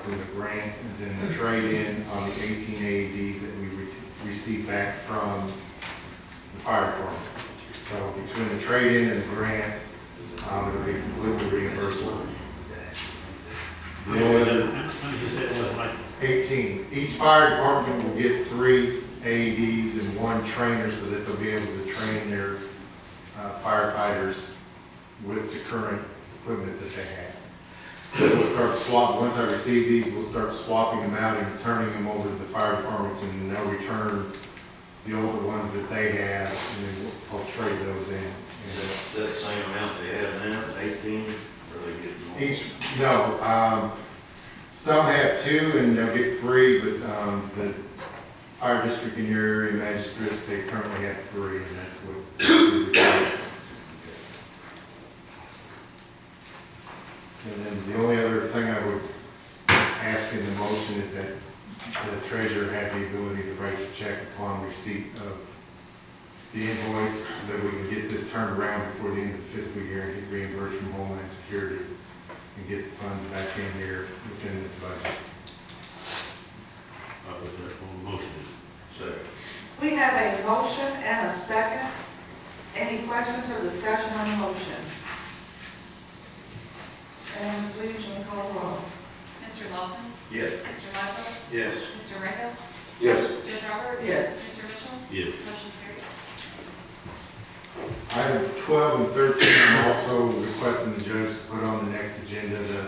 from the grant, and then the trade-in on the 18 AEDs that we receive back from the fire departments. So between the trade-in and the grant, it'll be completely reimbursable. The only other How much you said it was like? 18. Each fire department will get 3 AEDs and 1 trainer so that they'll be able to train their firefighters with the current equipment that they have. So we'll start swapping, once I receive these, we'll start swapping them out and turning them over to the fire departments, and then they'll return the older ones that they have, and then we'll trade those in. Is that the same amount they have now, 18, or they get more? Each, no, some have 2 and they'll get 3, but the fire district in your area magistrate, they currently have 3, and that's what we require. And then the only other thing I would ask in the motion is that the treasurer have the ability to write the check upon receipt of the invoice so that we can get this turned around before the end of the fiscal year and get reimbursed from Homeland Security and get the funds back in here within this budget. I put that on motion. Second. We have a motion and a second. Any questions or discussion on the motion? And Ms. Williams, will you call the roll? Mr. Lawson? Yes. Mr. Laszlo? Yes. Mr. Rico? Yes. Judge Roberts? Yes. Mr. Mitchell? Yes. Motion carried. Item 12 and 13, I'm also requesting the judge to put on the next agenda the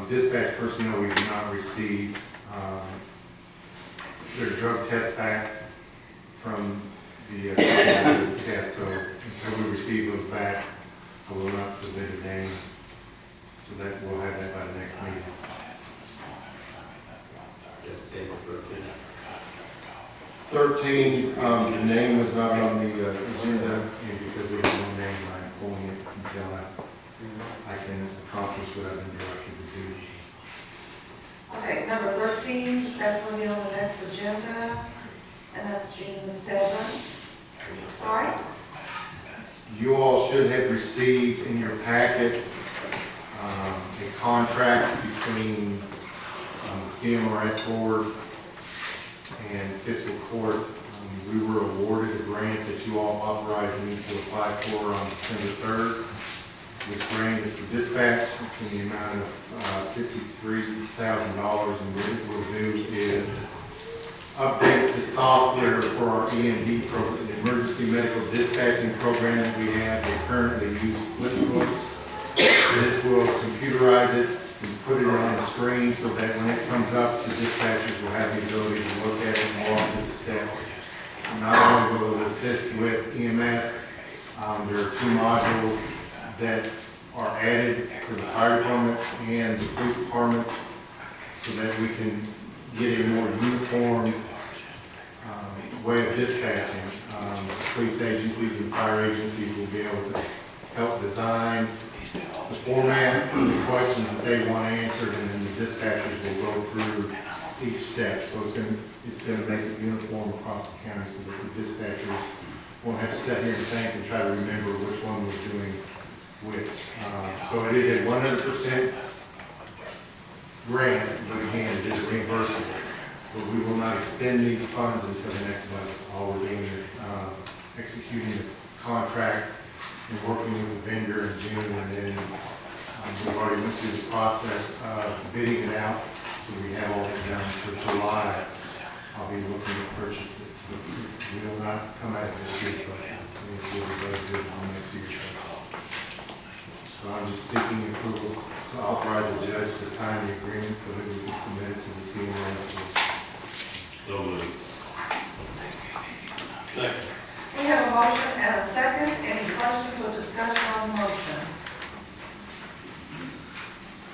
dispatch personnel we did not receive their drug test back from the test, so until we receive those back, I will not submit a name, so that we'll have that by the next meeting. 13, the name was not on the agenda, and because there was no name, I'm pulling it until I can accomplish what I've been directed to do. Okay, number 13, that's going to be on the next agenda, and that's June the 7th. All right? You all should have received in your packet a contract between the CMRS board and fiscal court. We were awarded a grant that you all authorized me to apply for on December 3rd. This grant is for dispatch. It's in the amount of $53,000, and what it will do is update the software for our EMD program, the emergency medical dispatching program that we have. They currently use FlipBooks. This will computerize it and put it on a screen so that when it comes up, the dispatchers will have the ability to look at it and walk through the steps. Not only will it assist with EMS, there are 2 modules that are added for the fire department and the police departments so that we can get a more uniform way of dispatching. Police agencies and fire agencies will be able to help design the format, the questions that they want answered, and then the dispatchers will go through each step. So it's going to make it uniform across the county so that the dispatchers won't have to sit here and think and try to remember which one was doing which. So it is a 100% grant, but again, it is reimbursable. But we will not extend these funds until the next budget. All we're doing is executing the contract and working with the vendor in June, and then we've already went through the process of bidding it out, so we have all that done. So July, I'll be looking to purchase it. We will not come out of this year's budget. We'll be better good on next year's budget. So I'm just seeking approval to authorize the judge to sign the agreement so that we can submit it to the CMRS. So moved. Second. We have a motion and a second. Any questions or discussion on the motion?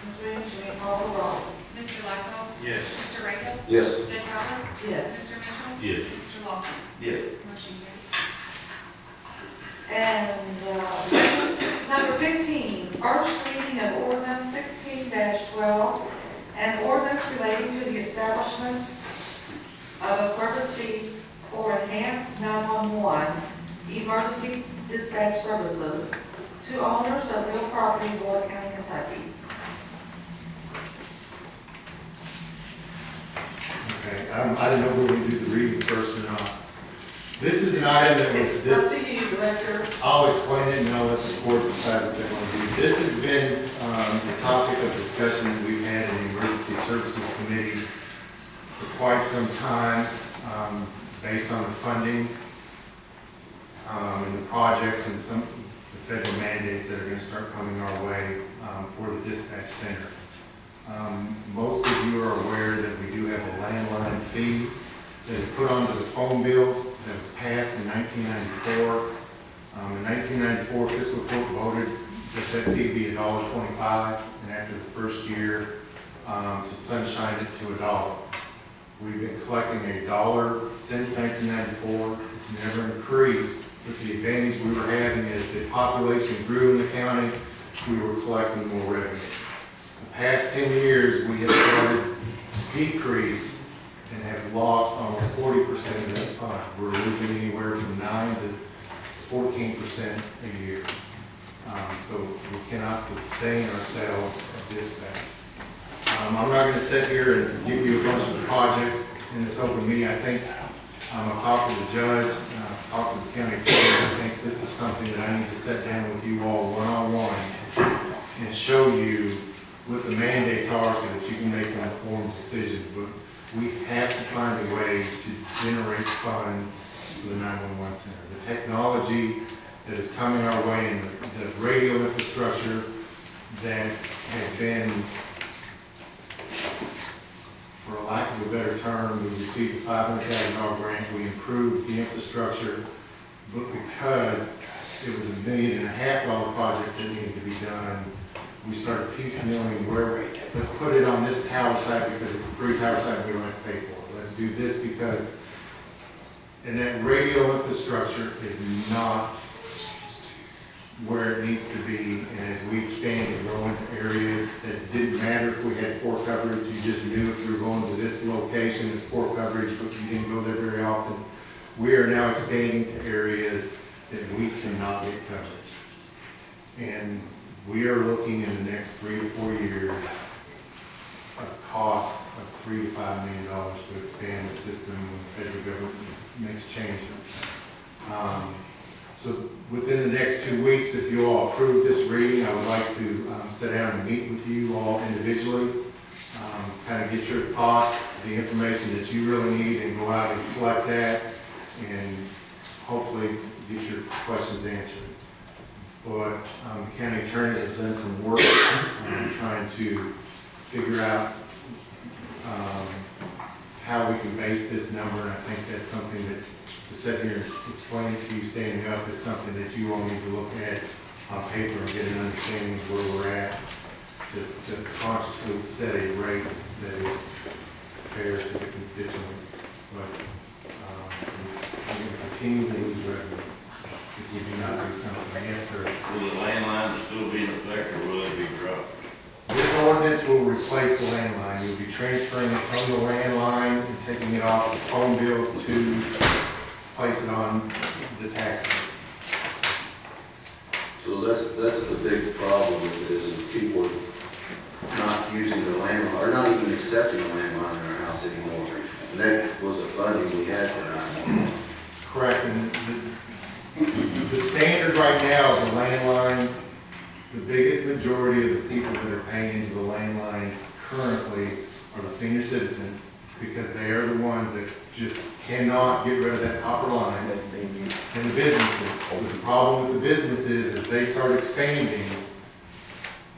Ms. Williams, you may call the roll. Mr. Laszlo? Yes. Mr. Rico? Yes. Judge Roberts? Yes. Mr. Mitchell? Yes. Mr. Lawson? Yes. Motion carried. And number 15, first reading of ordinance 16-12, an ordinance relating to the establishment of a service fee for enhanced 911 emergency dispatch services to owners of real property in Bullitt County, Kentucky. Okay, I don't know if we're going to do the reading first or not. This is an item that was... It's up to you, Director. I'll explain it and I'll let the court decide what they want to do. This has been the topic of discussion that we've had in the Emergency Services Committee for quite some time, based on the funding and the projects and some of the federal mandates that are going to start coming our way for the dispatch center. Most of you are aware that we do have a landline fee that is put onto the phone bills that was passed in 1994. In 1994, fiscal court voted that that fee be $1.25, and after the first year, to sunshine it to $1. We've been collecting $1 since 1994. It's never increased, but the advantage we were having is the population grew in the county, we were collecting more revenue. The past 10 years, we have started to decrease and have lost almost 40% of that fund. We're losing anywhere from 9 to 14% a year. So we cannot sustain ourselves at this pace. I'm not going to sit here and give you a bunch of projects in this open meeting. I think I've talked to the judge, I've talked to the county attorney. I think this is something that I need to sit down with you all one-on-one and show you what the mandates are so that you can make an informed decision. But we have to find a way to generate funds for the 911 center. The technology that is coming our way and the radio infrastructure that has been, for a lack of a better term, we received a $500,000 grant, we improved the infrastructure, but because it was $1.5 million project that needed to be done, we started piecemealing where, let's put it on this tower site because it's a free tower site we don't have to pay for it. Let's do this because, and that radio infrastructure is not where it needs to be. And as we expand and grow into areas that didn't matter if we had poor coverage, you just knew if you were going to this location, it's poor coverage, but you didn't go there very often. We are now expanding to areas that we cannot get coverage. And we are looking in the next 3 to 4 years a cost of $3 to $5 million to expand the system when the federal government makes changes. So within the next 2 weeks, if you all approve this reading, I would like to sit down and meet with you all individually, kind of get your thoughts, the information that you really need, and go out and collect that, and hopefully get your questions answered. But the county attorney has done some work trying to figure out how we can base this number, and I think that's something that to sit here and explain it to you standing up is something that you all need to look at on paper and get an understanding of where we're at to consciously set a rate that is fair to the constituents. But we're going to continue to lose revenue if we do not do something. Yes, sir. Will the landline still be in effect, or will it be dropped? This ordinance will replace the landline. You'll be transferring it from the landline and taking it off the phone bills to place it on the tax bills. So that's the big problem with it, is people not using the landline, or not even accepting the landline in our house anymore. And that was a funding we had for 911. Correct. And the standard right now of the landlines, the biggest majority of the people that are paying into the landlines currently are the senior citizens, because they are the ones that just cannot get rid of that copper line, and the businesses. But the problem with the businesses is they start expanding.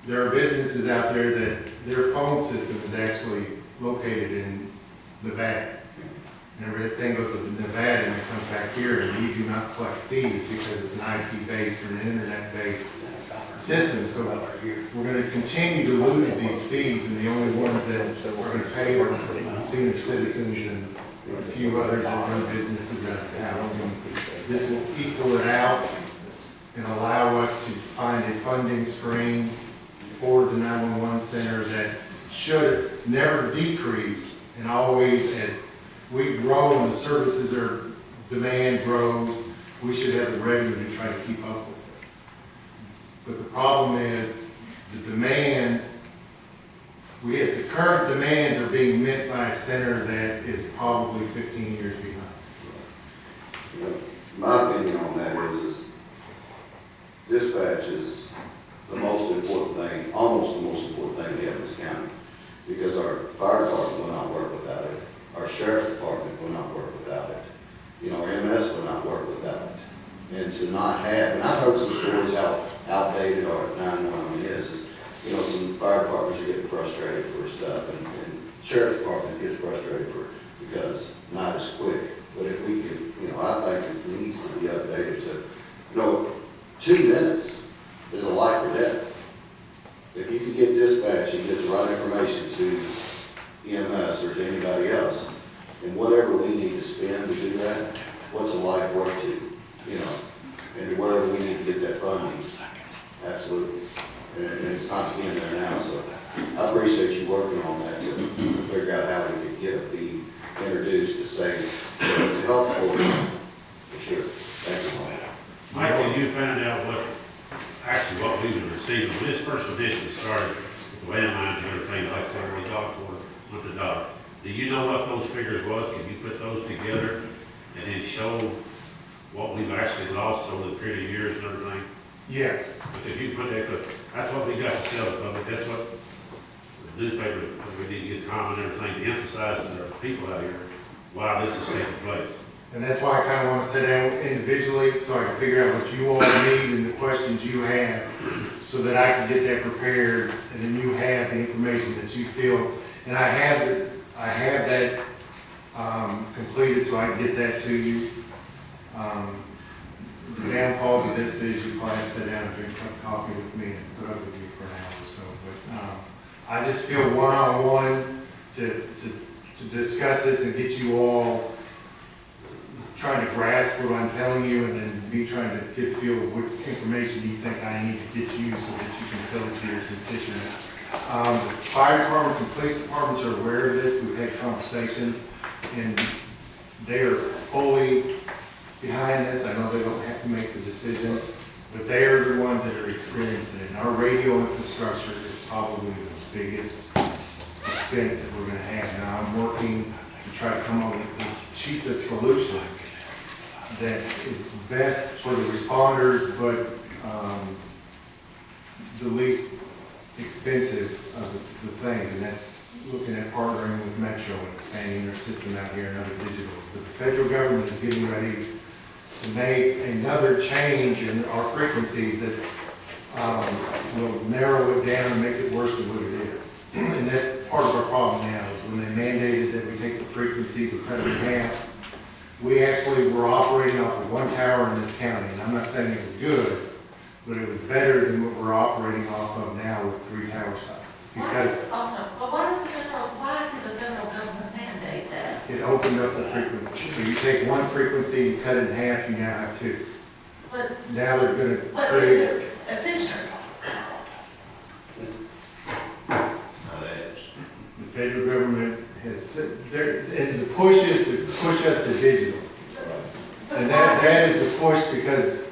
There are businesses out there that their phone system is actually located in Nevada. And everything goes to Nevada and it comes back here, and we do not collect fees because it's an IP-based or an internet-based system. So we're going to continue to lose these fees, and the only ones that are going to pay are the senior citizens and a few others that run businesses out of house. And this will equal it out and allow us to find a funding stream for the 911 center that should never decrease, and always, as we grow and the services or demand grows, we should have the revenue to try to keep up with it. But the problem is the demands, the current demands are being met by a center that is probably 15 years behind. My opinion on that is dispatch is the most important thing, almost the most important thing we have in this county, because our fire department will not work without it. Our sheriff's department will not work without it. You know, our MS will not work without it. And to not have, and I've heard some stories how outdated our 911 is, you know, some fire departments are getting frustrated for stuff, and sheriff's department gets frustrated because not as quick. But if we could, you know, I think it needs to be updated to, you know, 2 minutes is a life or death. If you could get dispatch and get the right information to EMS or to anybody else, and whatever we need to spend to do that, what's a life worth to, you know, and whatever we need to get that funding, absolutely. And it's not being there now, so I appreciate you working on that to figure out how we could get a feed. And same. So it's helpful, for sure. Thank you, Mike. Michael, you found out what we were receiving, when this first edition started, with the landlines and everything, like $1 for the dollar. Do you know what those figures was? Can you put those together and then show what we've actually lost over the period of years and everything? Yes. Because you put that, that's what we got to sell the public, that's what the newspaper, we need to get Tom and everything to emphasize to the people out here why this is taking place. And that's why I kind of want to sit down individually, so I can figure out what you all need and the questions you have, so that I can get that prepared, and then you have the information that you feel. And I have that completed, so I can get that to you. The downfall of this is you probably have to sit down and drink a cup of coffee with me and put up with you for an hour or so. But I just feel one-on-one to discuss this and get you all trying to grasp what I'm telling you, and then me trying to get a feel of what information you think I need to get you so that you can sell it to your constituents. The fire departments and police departments are aware of this. We've had conversations, and they are fully behind this. I know they don't have to make the decision, but they are the ones that are experiencing it. And our radio infrastructure is probably the biggest expense that we're going to have. Now, I'm working to try to come up with the cheapest solution that is best for the responders, but the least expensive of the things, and that's looking at partnering with Metro and expanding their system out here and other digitals. But the federal government is getting ready to make another change in our frequencies that will narrow it down and make it worse than what it is. And that's part of our problem now, is when they mandated that we take the frequencies and cut them in half. We actually were operating off of one tower in this county, and I'm not saying it was good, but it was better than what we're operating off of now with 3 tower sites. Because why did the federal government mandate that? it opened up the frequency. So you take one frequency, you cut it in half, you now have 2. But, Now they're gonna but create. is it efficient? The federal government has said, and the push is to push us to digital. And that is the push, because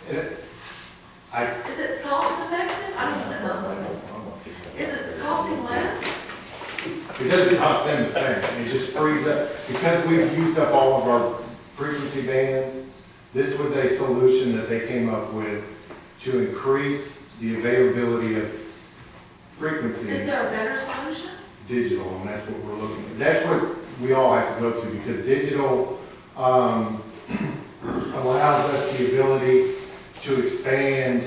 Is it cost effective? I don't know. Is it costing less? it doesn't cost them a thing, it just frees up, because we've used up all of our frequency bands. This was a solution that they came up with to increase the availability of frequencies. Is there a better solution? Digital, and that's what we're looking at. That's what we all have to go to, because digital allows us the ability to expand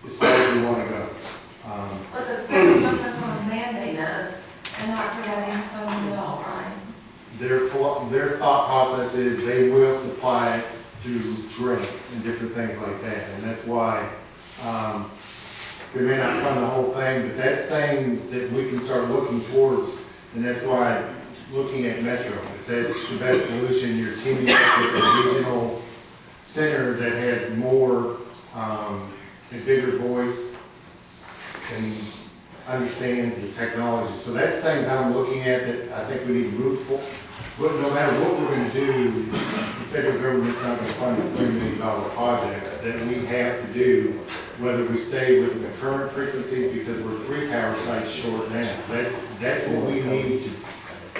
as far as we want to go. But the federal government's going to mandate us and not provide any funding at all, right? Their thought process is they will supply it through grants and different things like that, and that's why they may not fund the whole thing, but that's things that we can start looking towards, and that's why looking at Metro, if that's the best solution, you're teaming up with a regional center that has more, a bigger voice and understands the technology. So that's things I'm looking at that I think we need to move for. But no matter what we're going to do, the federal government's not going to fund a $3 million project that we have to do, whether we stay with the current frequencies, because we're 3 tower sites short now. That's what we need to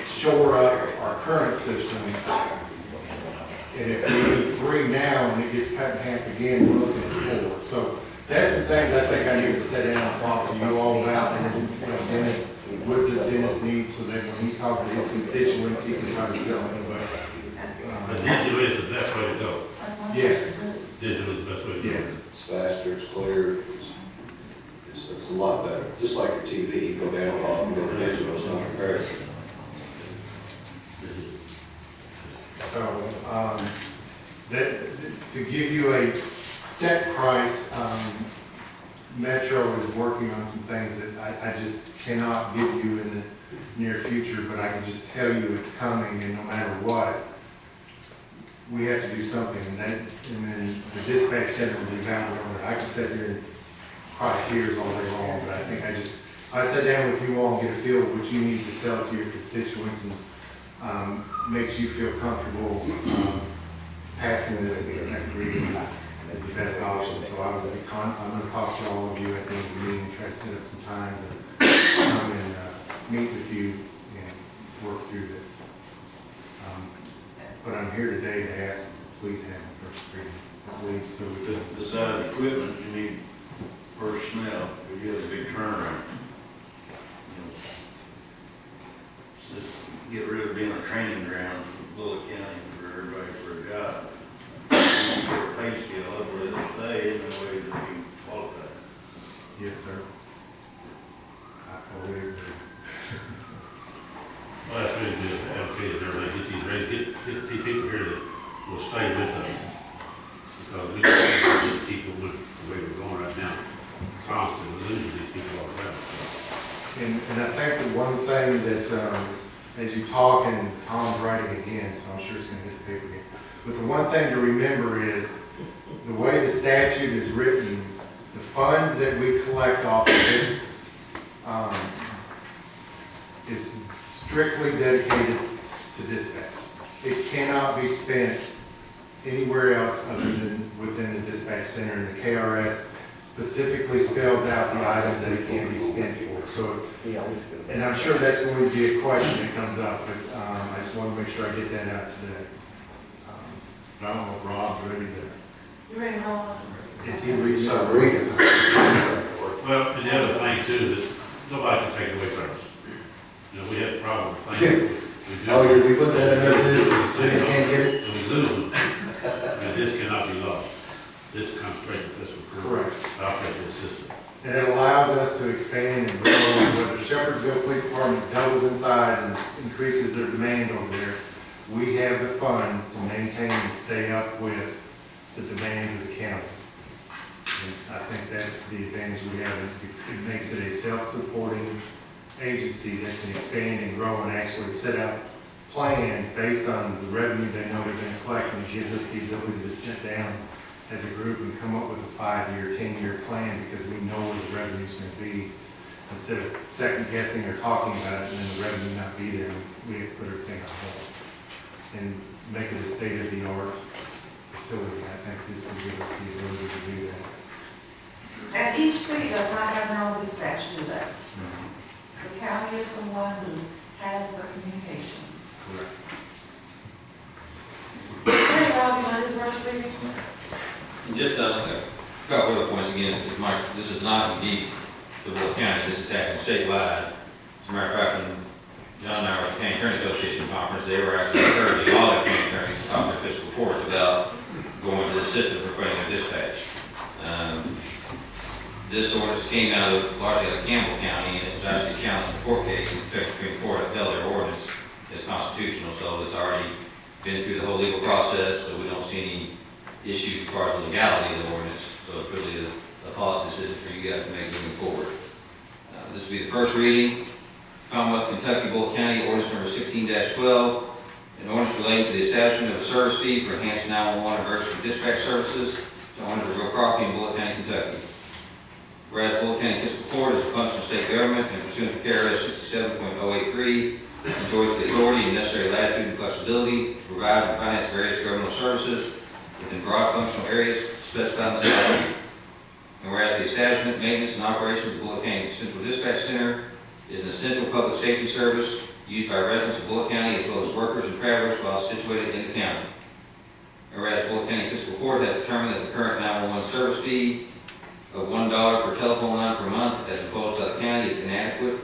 shore up our current system. And if we need 3 now and it gets cut in half again, we're looking at 4. So that's the things I think I need to sit down and talk to you all about. And then, Dennis, what does Dennis need, so that when he's talking to his constituents, he can try to sell it. But digital is the best way to go. Yes. Digital is the best way to go. Yes. It's faster, it's clear, it's a lot better. Just like your TV, you go down a lot, you go to digital, it's no comparison. So, to give you a set price, Metro is working on some things that I just cannot give you in the near future, but I can just tell you it's coming, and no matter what, we have to do something. And then the dispatch center will be bound on it. I can sit here and cry tears all day long, but I think I sit down with you all and get a feel of what you need to sell to your constituents, and makes you feel comfortable passing this in the second reading is the best option. So I'm going to talk to all of you. I think we're really interested in some time to come and meet with you and work through this. But I'm here today to ask, please have the first reading, at least so we can. Besides equipment, you need personnel, you have a big turnaround. Just get rid of being a training ground for Bullitt County for everybody for a job. You get a pay scale up where it'll stay in the way that you qualify. Yes, sir. I fully agree. Well, that's really good, advocate everybody, get these ready, get these people here that will stay with us. Because we can't just people with the way we're going right now. Constantly losing these people all around. And I think the one thing that, as you talk, and Tom's writing again, so I'm sure it's going to hit the paper again. But the one thing to remember is the way the statute is written, the funds that we collect off of this is strictly dedicated to dispatch. It cannot be spent anywhere else other than within the dispatch center, and the KRS specifically spells out the items that it can be spent for. So, and I'm sure that's going to be a question that comes up, but I just want to make sure I get that out today. I don't know if Rob's ready to. You ready to roll? Is he reading? So reading. Well, and the other thing too, is that nobody can take it away from us. You know, we had a problem with things. Oh, we put that in there too? Cities can't get it? And we lose them. And this cannot be lost. This comes straight from fiscal court. Correct. Operate this system. And it allows us to expand and grow. When the Shepherdsville Police Department doubles in size and increases their demand over there, we have the funds to maintain and stay up with the demands of the county. And I think that's the advantage we have. It makes it a self-supporting agency that can expand and grow and actually set up plans based on the revenue they know they're going to collect, and it gives us the ability to sit down as a group and come up with a 5-year, 10-year plan because we know where the revenue's going to be. Instead of second guessing or talking about it and then the revenue not be there, we have to put everything on hold and make it a state-of-the-art facility. I think this will give us the ability to do that. And each city does not have their own dispatch, do they? The county is the one who has the communications. Correct. Hey, Rob, you want to do the first reading? And just a couple other points again, this is not indeed the Bullitt County, this is happening statewide. As a matter of fact, when John and I were at the County Attorney Association conference, they were actually encouraging all the county attorneys to talk to their fiscal courts about going to the system for funding their dispatch. This ordinance came largely out of Campbell County, and it was actually challenged in a court case, and the Supreme Court upheld their ordinance as constitutional, so it's already been through the whole legal process, so we don't see any issues as far as the legality of the ordinance, so it's really a policy decision for you guys to make moving forward. This will be the first reading. Commonwealth of Kentucky, Bullitt County, ordinance number 16-12, an ordinance relating to the establishment of a service fee for enhanced 911 emergency dispatch services to owners of real property in Bullitt County, Kentucky. Whereas Bullitt County Fiscal Court is a function of state government and pursuant to KRS 67.083, enjoys the authority and necessary latitude and flexibility to provide and finance various governmental services within broad functional areas specified in the statute. And whereas the establishment, maintenance, and operation of the Bullitt County Central Dispatch Center is an essential public safety service used by residents of Bullitt County as well as workers and travelers while situated in the county. And whereas Bullitt County Fiscal Court has determined that the current 911 service fee of $1 per telephone line per month as imposed by the county is inadequate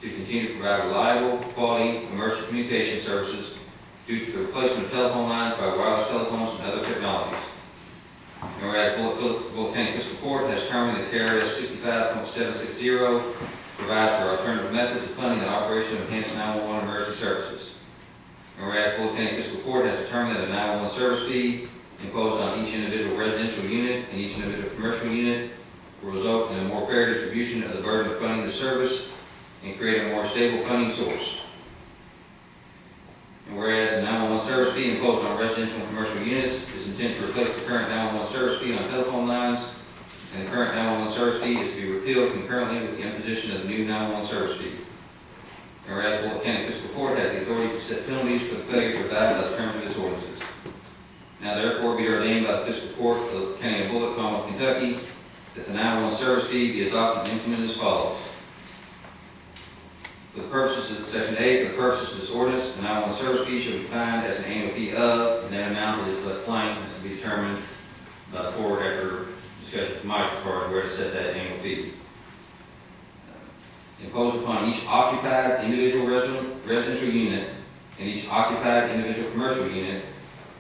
to continue to provide reliable, quality, emergency communication services due to the replacement of telephone lines by wireless telephones and other technologies. And whereas Bullitt County Fiscal Court has determined that KRS 65.760 provides for alternative methods of funding the operation of enhanced 911 emergency services. And whereas Bullitt County Fiscal Court has determined that a 911 service fee imposed on each individual residential unit and each individual commercial unit will result in a more fair distribution of the burden of funding the service and create a more stable funding source. And whereas the 911 service fee imposed on residential and commercial units is intended to replace the current 911 service fee on telephone lines, and the current 911 service fee is to be repealed concurrently with the imposition of the new 911 service fee. And whereas Bullitt County Fiscal Court has the authority to set penalties for the failure to abide by the terms of its ordinances. Now therefore be ordained by the fiscal court of the county of Bullitt, Commonwealth, Kentucky, that the 911 service fee be adopted and implemented as follows. For the purposes of Section A, for the purposes of this ordinance, the 911 service fee shall be defined as an annual fee of, and that amount is left blank, and is to be determined by the court after discussion with Mike as far as where to set that annual fee. Imposed upon each occupied individual residential unit and each occupied individual commercial unit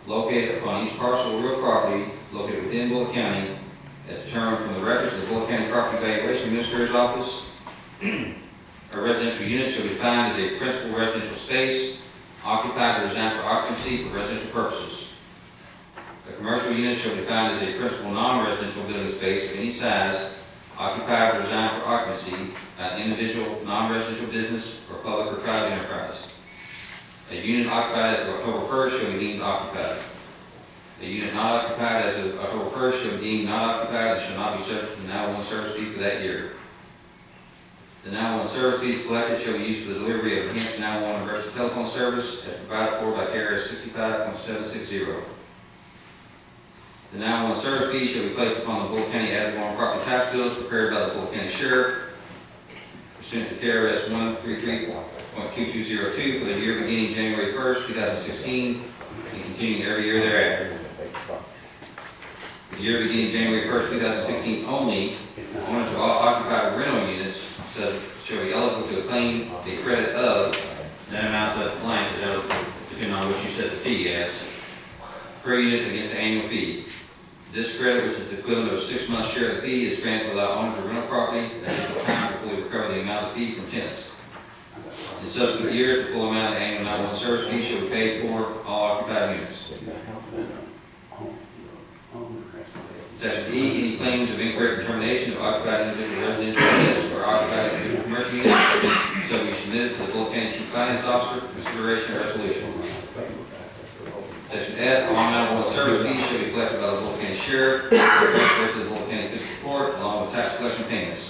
located upon each parcel of real property located within Bullitt County, as determined from the records of the Bullitt County Property Valuation Administrator's Office. A residential unit shall be defined as a principal residential space occupied or designed for occupancy for residential purposes. A commercial unit shall be defined as a principal non-residential building space of any size occupied or designed for occupancy by an individual non-residential business or public or private enterprise. A unit occupied as of October 1st shall be deemed occupied. A unit not occupied as of October 1st shall be deemed not occupied and shall not be subject to the 911 service fee for that year. The 911 service fees collected shall be used for the delivery of enhanced 911 emergency telephone service as provided for by KRS 65.760. The 911 service fee shall be placed upon the Bullitt County ad valorem property tax bills prepared by the Bullitt County Sheriff pursuant to KRS 133.2202 for the year beginning January 1st, 2016 and continuing every year thereafter. For the year beginning January 1st, 2016 only, owners of all occupied rental units shall be eligible to claim a credit of, that amount left blank, depending on what you set the fee as, per unit against the annual fee. This credit, which is the equivalent of a 6-month share of the fee, is granted to allow owners of rental property additional time to fully recover the amount of the fee from tenants. In subsequent years, the full amount of the annual 911 service fee shall be paid for all occupied units. Section E, any claims of incorrect determination of occupied individual residential units or occupied individual commercial units shall be submitted to the Bullitt County Chief Finance Officer for consideration and resolution. Section F, all 911 service fees shall be collected by the Bullitt County Sheriff and transferred to the Bullitt County Fiscal Court along with tax collection payments.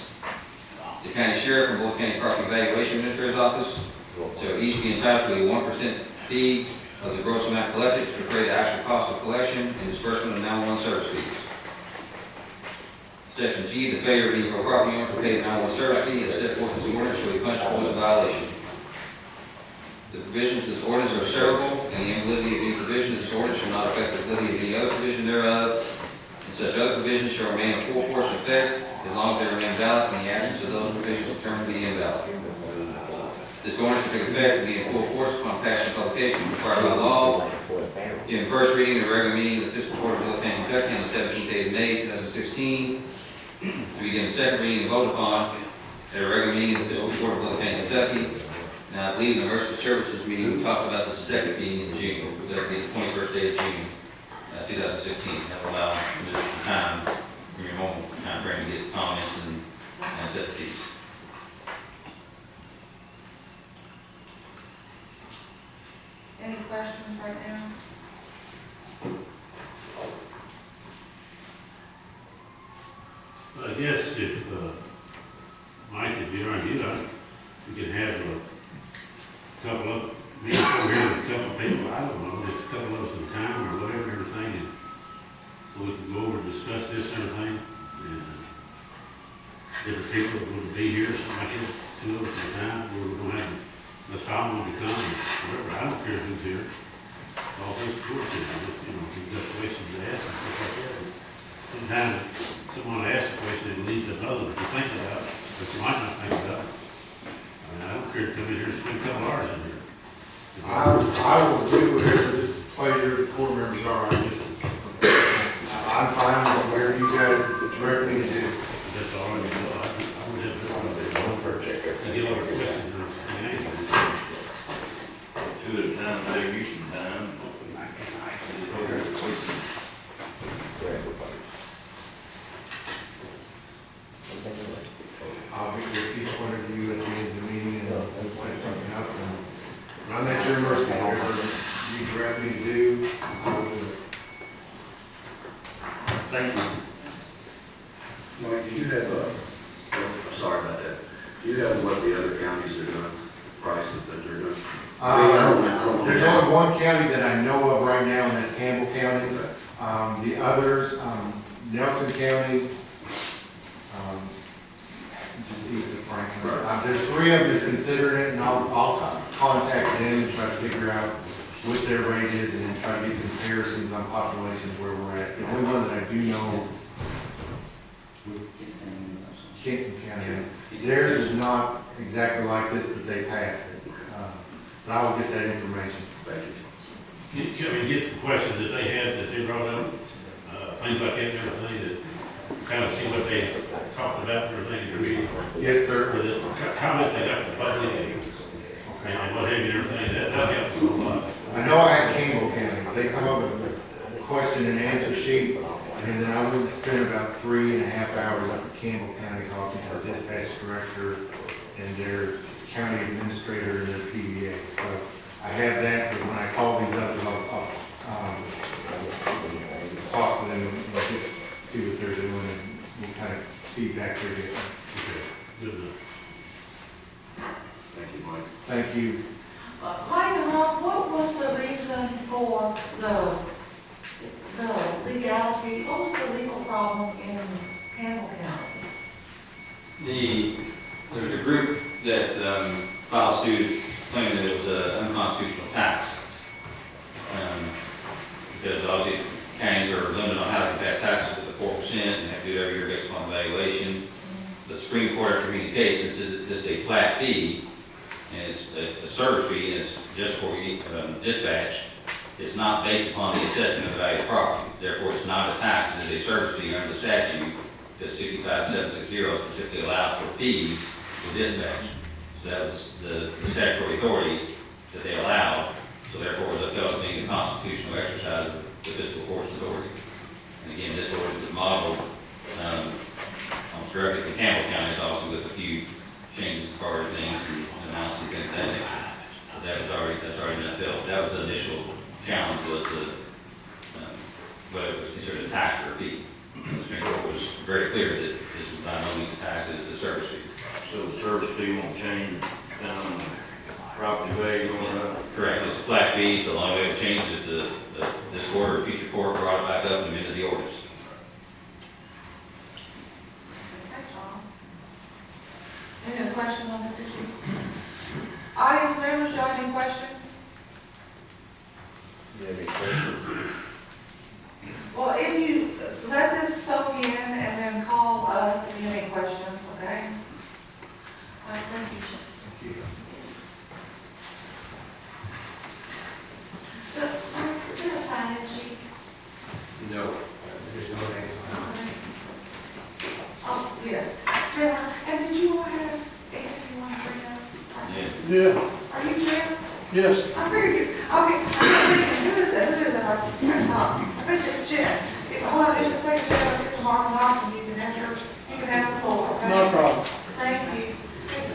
The County Sheriff and Bullitt County Property Valuation Administrator's Office shall each be entitled to a 1% fee of the gross amount collected to defray the actual cost of collection and disbursement of 911 service fees. Section G, the failure of any real property owner to pay the 911 service fee as set forth in this ordinance shall be punishable as a violation. The provisions of this ordinance are severable, and the invalidity of any provision of this ordinance shall not affect the validity of any other provision thereof, and such other provisions shall remain in full force and effect as long as they remain valid in the absence of those provisions determined to be invalid. This ordinance shall take effect and be in full force upon passing publication required by law. In first reading of the regular meeting of the Fiscal Court of Bullitt County, Kentucky on the 17th day of May, 2016, to begin the second reading and vote upon at a regular meeting of the Fiscal Court of Bullitt County, Kentucky. Now, I believe in the emergency services meeting, we talked about the second meeting in June, because that would be the 21st day of June, 2016. That will allow additional time from your normal time frame to get comments and set the fees. Any questions right now? I guess if, Mike, if you're on you, we could have a couple of, me over here with a couple of people, I don't know, just a couple of us at a time or whatever, everything, and so we can go over and discuss this and everything, and different people would be here, something like this, 2 of us at a time, where we're gonna have, let's call them to come, or whatever, I don't care who's here. All things court is, you know, we've got questions to ask and stuff like that. Sometimes someone asks a question that leads to another to think about, but you might not think about. I mean, I don't care to come in here and spend a couple hours in here. I will do whatever the pleasure of the court members are. I'm fine with whatever you guys direct me to do. That's all I can do. I would have to get all the questions and answers. 2 at a time, save you some time. I'll be with each one of you at the end of the meeting and we'll set something up. And I'm at your mercy, whatever you direct me to do, I will do it. Thank you. Mike, do you have sorry about that. Do you have what the other counties are doing, prices that they're doing? There's only one county that I know of right now, and that's Campbell County. The others, Nelson County, just east of Franklin. There's 3 of them that's considering it, and I'll contact them and try to figure out what their rate is, and then try to get comparisons on populations where we're at. The only one that I do know, Kenton County, theirs is not exactly like this, but they passed it. But I will get that information. Thank you. Get the questions that they had, that they brought up, things like that, everything, that kind of see what they talked about, everything in the meeting. Yes, sir. Or the comments they got from the public, and what have you, and everything, that helps a lot. I know I had Campbell County. They come up with a question and answer sheet, and then I would spend about 3.5 hours up at Campbell County talking to our dispatch director and their county administrator and their PDA. So I have that, but when I call these up, I'll talk to them and see what they're doing and what kind of feedback they're getting. Good enough. Thank you, Mike. Thank you. Mike and Rob, what was the reason for the legality, what was the legal problem in Campbell County? There's a group that filed suit claiming that it was an unconstitutional tax. Because obviously counties are limited on how to pass taxes with the 4% and have to do it every year based upon valuation. The Supreme Court, after reading the case, says this is a flat fee, and it's a service fee, and it's just for dispatch. It's not based upon the assessment of the value of property. Therefore, it's not a tax, it is a service fee under the statute, because 65760 specifically allows for fees for dispatch. So that was the statutory authority that they allowed, so therefore it was upheld as being a constitutional exercise of the fiscal court's authority. And again, this ordinance was modeled almost directly from Campbell County, also with a few changes as far as things and amounts and things of that nature. So that's already been upheld. That was the initial challenge, was whether it was considered a tax or a fee. The Supreme Court was very clear that this is by no means a tax, it is a service fee. So the service fee won't change, property value going up? Correct, it's a flat fee, so the only way it changes is this quarter or future court brought it back up and amended the ordinance. Thanks, Rob. Any other questions on this issue? Audience members, do you have any questions? You have any questions? Well, if you let this soak in and then call us if you have any questions, okay? All right, thank you, Chris. Is there a sign-in sheet? No. Oh, yes. Taylor, and did you want to have anything you want to bring up? Yeah. Are you Jim? Yes. I figured you, okay, I'm thinking, who is that? I bet it's Jim. Hold on just a second, Jim, let's get to Mark Knox and you can have the floor, okay? No problem. Thank you.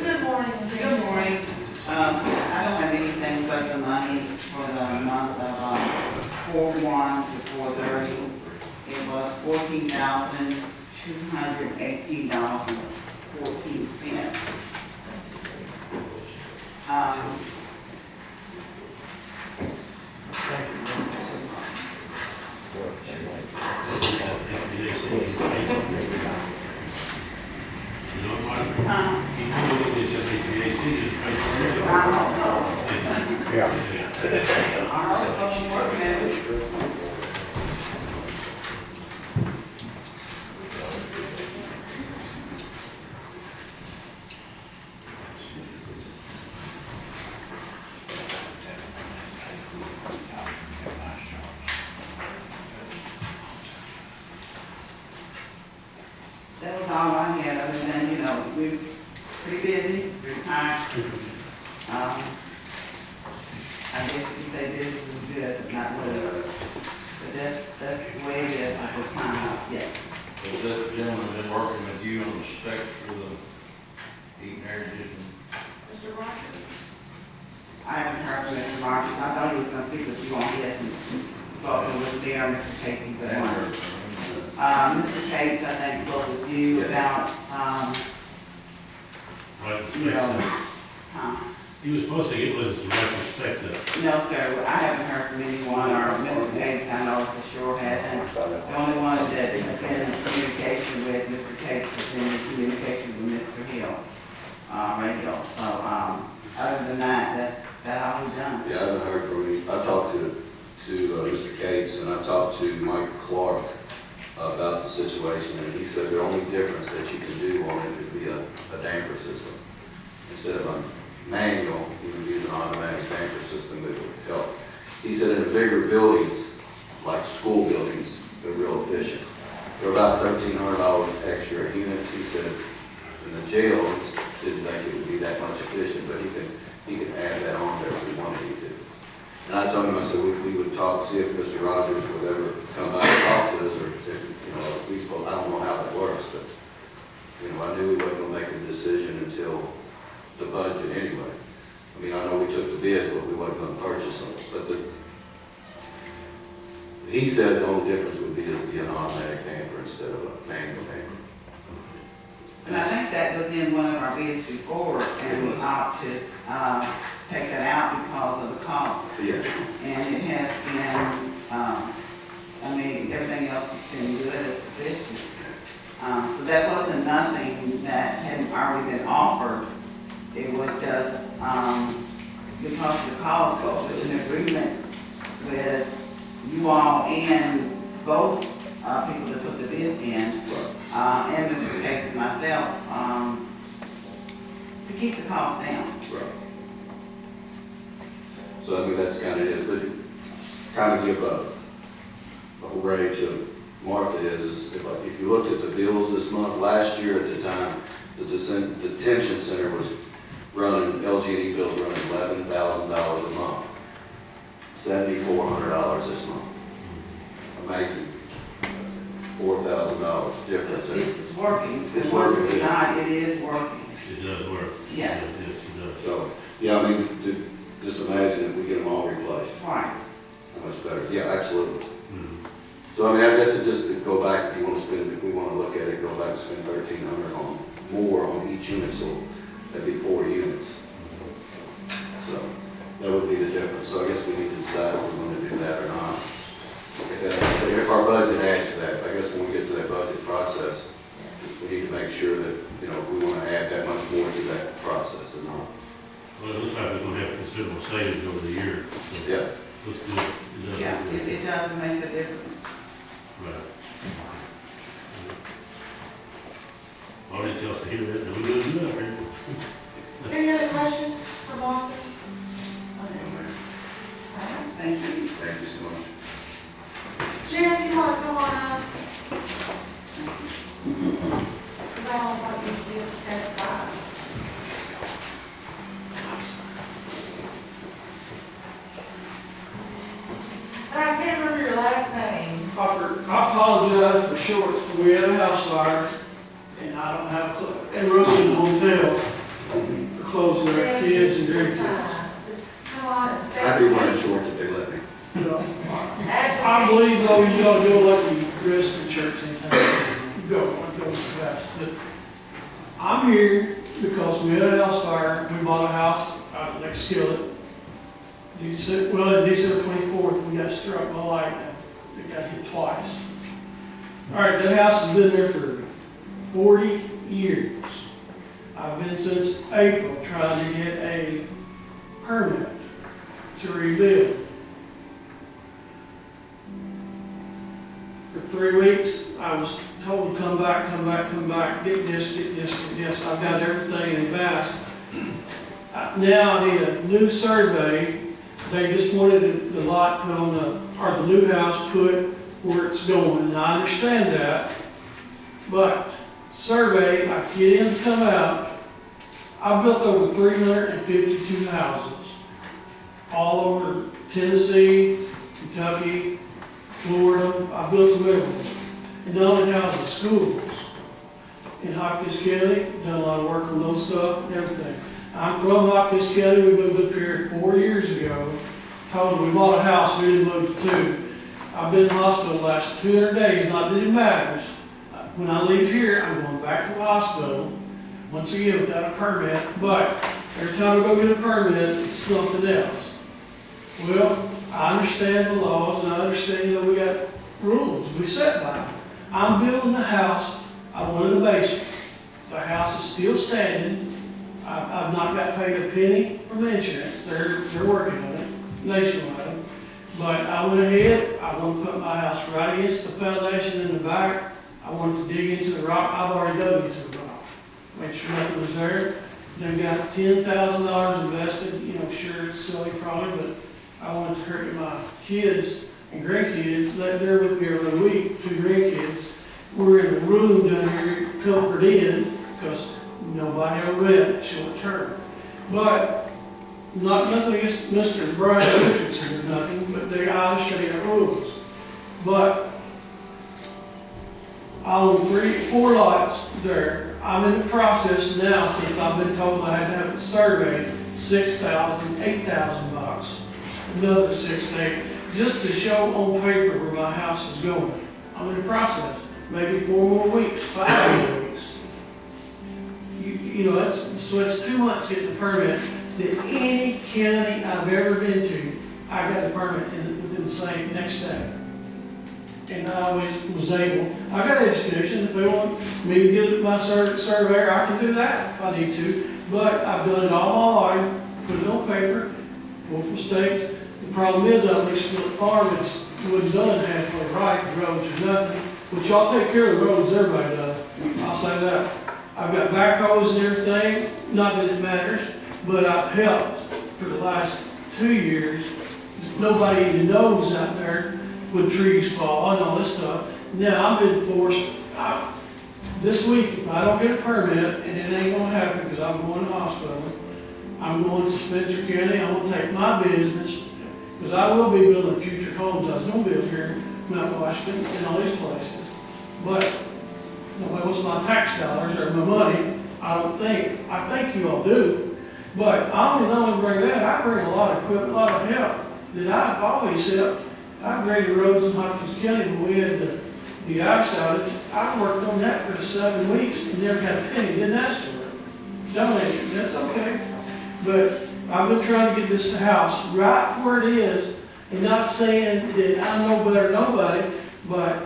Good morning. Good morning. I don't have anything but the money for the month of 4/1 to 4/30. It was $14,218.14. That was all I had, other than, we're pretty busy, we're tired. I guess you say business is good, but not really. But that's the way it is at this time, yes. So this gentleman been working with you on the specs for the heat and air conditioning? Mr. Rogers? I haven't heard from Mr. Marcus. I thought he was gonna speak with you on this and spoken with there, Mr. Casey, but Mr. Cates, I think, spoke with you about, He was supposed to get with us right respects of. No, sir, I haven't heard from anyone, or Mr. Gates, I know for sure hasn't. The only one that has been in communication with Mr. Gates has been in communication with Mr. Hill, radio. So, other than that, that's all we've done. Yeah, I haven't heard from him. I talked to Mr. Cates, and I talked to Mike Clark about the situation, and he said the only difference that you can do on it would be a damper system. Instead of a manual, you can use an automatic damper system that would help. He said in the bigger buildings, like school buildings, they're real efficient. They're about $1,300 extra a unit. He said in the jails, didn't think it would be that much efficient, but he can add that on there if we wanted him to. And I told him, I said, we would talk, see if Mr. Rogers would ever come out and talk to us, or if, we spoke, I don't know how that works, but, I knew we wasn't gonna make a decision until the budget anyway. I mean, I know we took the bids, but we wasn't gonna purchase them, but he said the only difference would be an automatic damper instead of a manual damper. And I think that was in one of our bids before, and we opted to take that out because of the cost. Yeah. And it has been, everything else has been good as efficient. So that wasn't nothing that hadn't already been offered. It was just, because of the cost, it was an agreement with you all and both people that put the bids in, and Mr. Cates and myself, to keep the cost down. Right. So I mean, that's kind of it is, but kind of give a ray to Martha is if you looked at the bills this month, last year at the time, the detention center was running, LG&E bills running $11,000 a month, $7,400 this month. Amazing. $4,000 difference. It's working. It's working. It's not, it is working. It does work. Yeah. Yes, it does. So, yeah, I mean, just imagine if we get them all replaced. Right. How much better? Yeah, absolutely. Mhm. So, I mean, I guess it just, to go back, if you want to spend, if we want to look at it, go back and spend $1,300 on more on each unit, so that'd be 4 units. So, that would be the difference. So I guess we need to decide if we want to do that or not. If our budget adds to that, I guess when we get to that budget process, we need to make sure that, if we want to add that much more to that process or not. Well, it looks like we're gonna have considerable savings over the year. So Yeah. looks good. It does Yeah, look good. it does make a difference. Right. All these y'all to hear that, we're doing good up here. Any other questions for Martha? Thank you. Thank you so much. Jen, you want to come on up? Because I don't want you to do that spot. And I can't remember your last name. I apologize for short. We had a house fire, and I don't have, and Russell Hotel for closing their kids and drinking. Come on and stay. I'd be wearing shorts if they let me. You know, I believe though you gotta go like the rest of the church anytime you go fast. But I'm here because we had a house fire. We bought a house out next Skillet. In December 24th, we got struck by lightning. We got hit twice. All right, that house has been there for 40 years. I've been since April trying to get a permit to rebuild. For 3 weeks, I was told to come back, get this. I've got everything in advance. Now I need a new survey. They just wanted the lot put on or the new house put where it's going. And I understand that, but survey, I get in to come out. I built over 352 houses, all over Tennessee, Kentucky, Florida. I built them everywhere. And done houses, schools. In Hopkins County, done a lot of work on those stuff and everything. I'm from Hopkins County. We moved up here 4 years ago. Told them we bought a house, we didn't move to 2. I've been in the hospital the last 200 days, not that it matters. When I leave here, I'm going back to the hospital, once again without a permit, but Every time I go get a permit, it's something else. Well, I understand the laws, and I understand, we got rules we set by. I'm building the house, I wanted a basement. The house is still standing. I've not got paid a penny from insurance. They're working on it nationwide. But I went ahead, I want to put my house right against the foundation in the back. I wanted to dig into the rock. I've already dug into the rock. Made sure nothing was there. They've got $10,000 invested. Sure, it's silly probably, but I wanted to hurt my kids and grandkids. They're with me every week, 2 grandkids. We're in a room down here, comfort in, because nobody will rent short term. But nothing against Mr. Brian Richardson or nothing, but they understand the rules. But I own 4 lots there. I'm in the process now, since I've been told I had to have it surveyed, $6,000, $8,000, another 6 to 8, just to show on paper where my house is going. I'm in the process. Maybe 4 more weeks, 5 more weeks. It's 2 months to get the permit. That any county I've ever been to, I got the permit within the same next day. And I always was able, I got education. If they want me to get my surveyor, I can do that if I need to. But I've done it all my life, put it on paper, go for mistakes. The problem is, on this split farm, it wasn't done halfway right, the roads are nothing. But y'all take care of the roads, everybody does. I'll say that. I've got backhoes and everything, not that it matters, but I've helped for the last 2 years. Nobody even knows out there when trees fall and all this stuff. Now, I've been forced, this week, if I don't get a permit, and it ain't gonna happen because I'm going to the hospital, I'm going to Spencer County, I'm gonna take my business, because I will be building future homes. I was gonna build here in Mount Washington and all these places. But, what's my tax dollars or my money? I think you all do. But I only know to bring that. I bring a lot of equipment, a lot of help that I've always helped. I graded roads in Hopkins County when we had the ice outage. I worked on that for 7 weeks and never got a penny, didn't ask for it. Donated, that's okay. But I've been trying to get this house right where it is, and not saying that I know better than nobody, but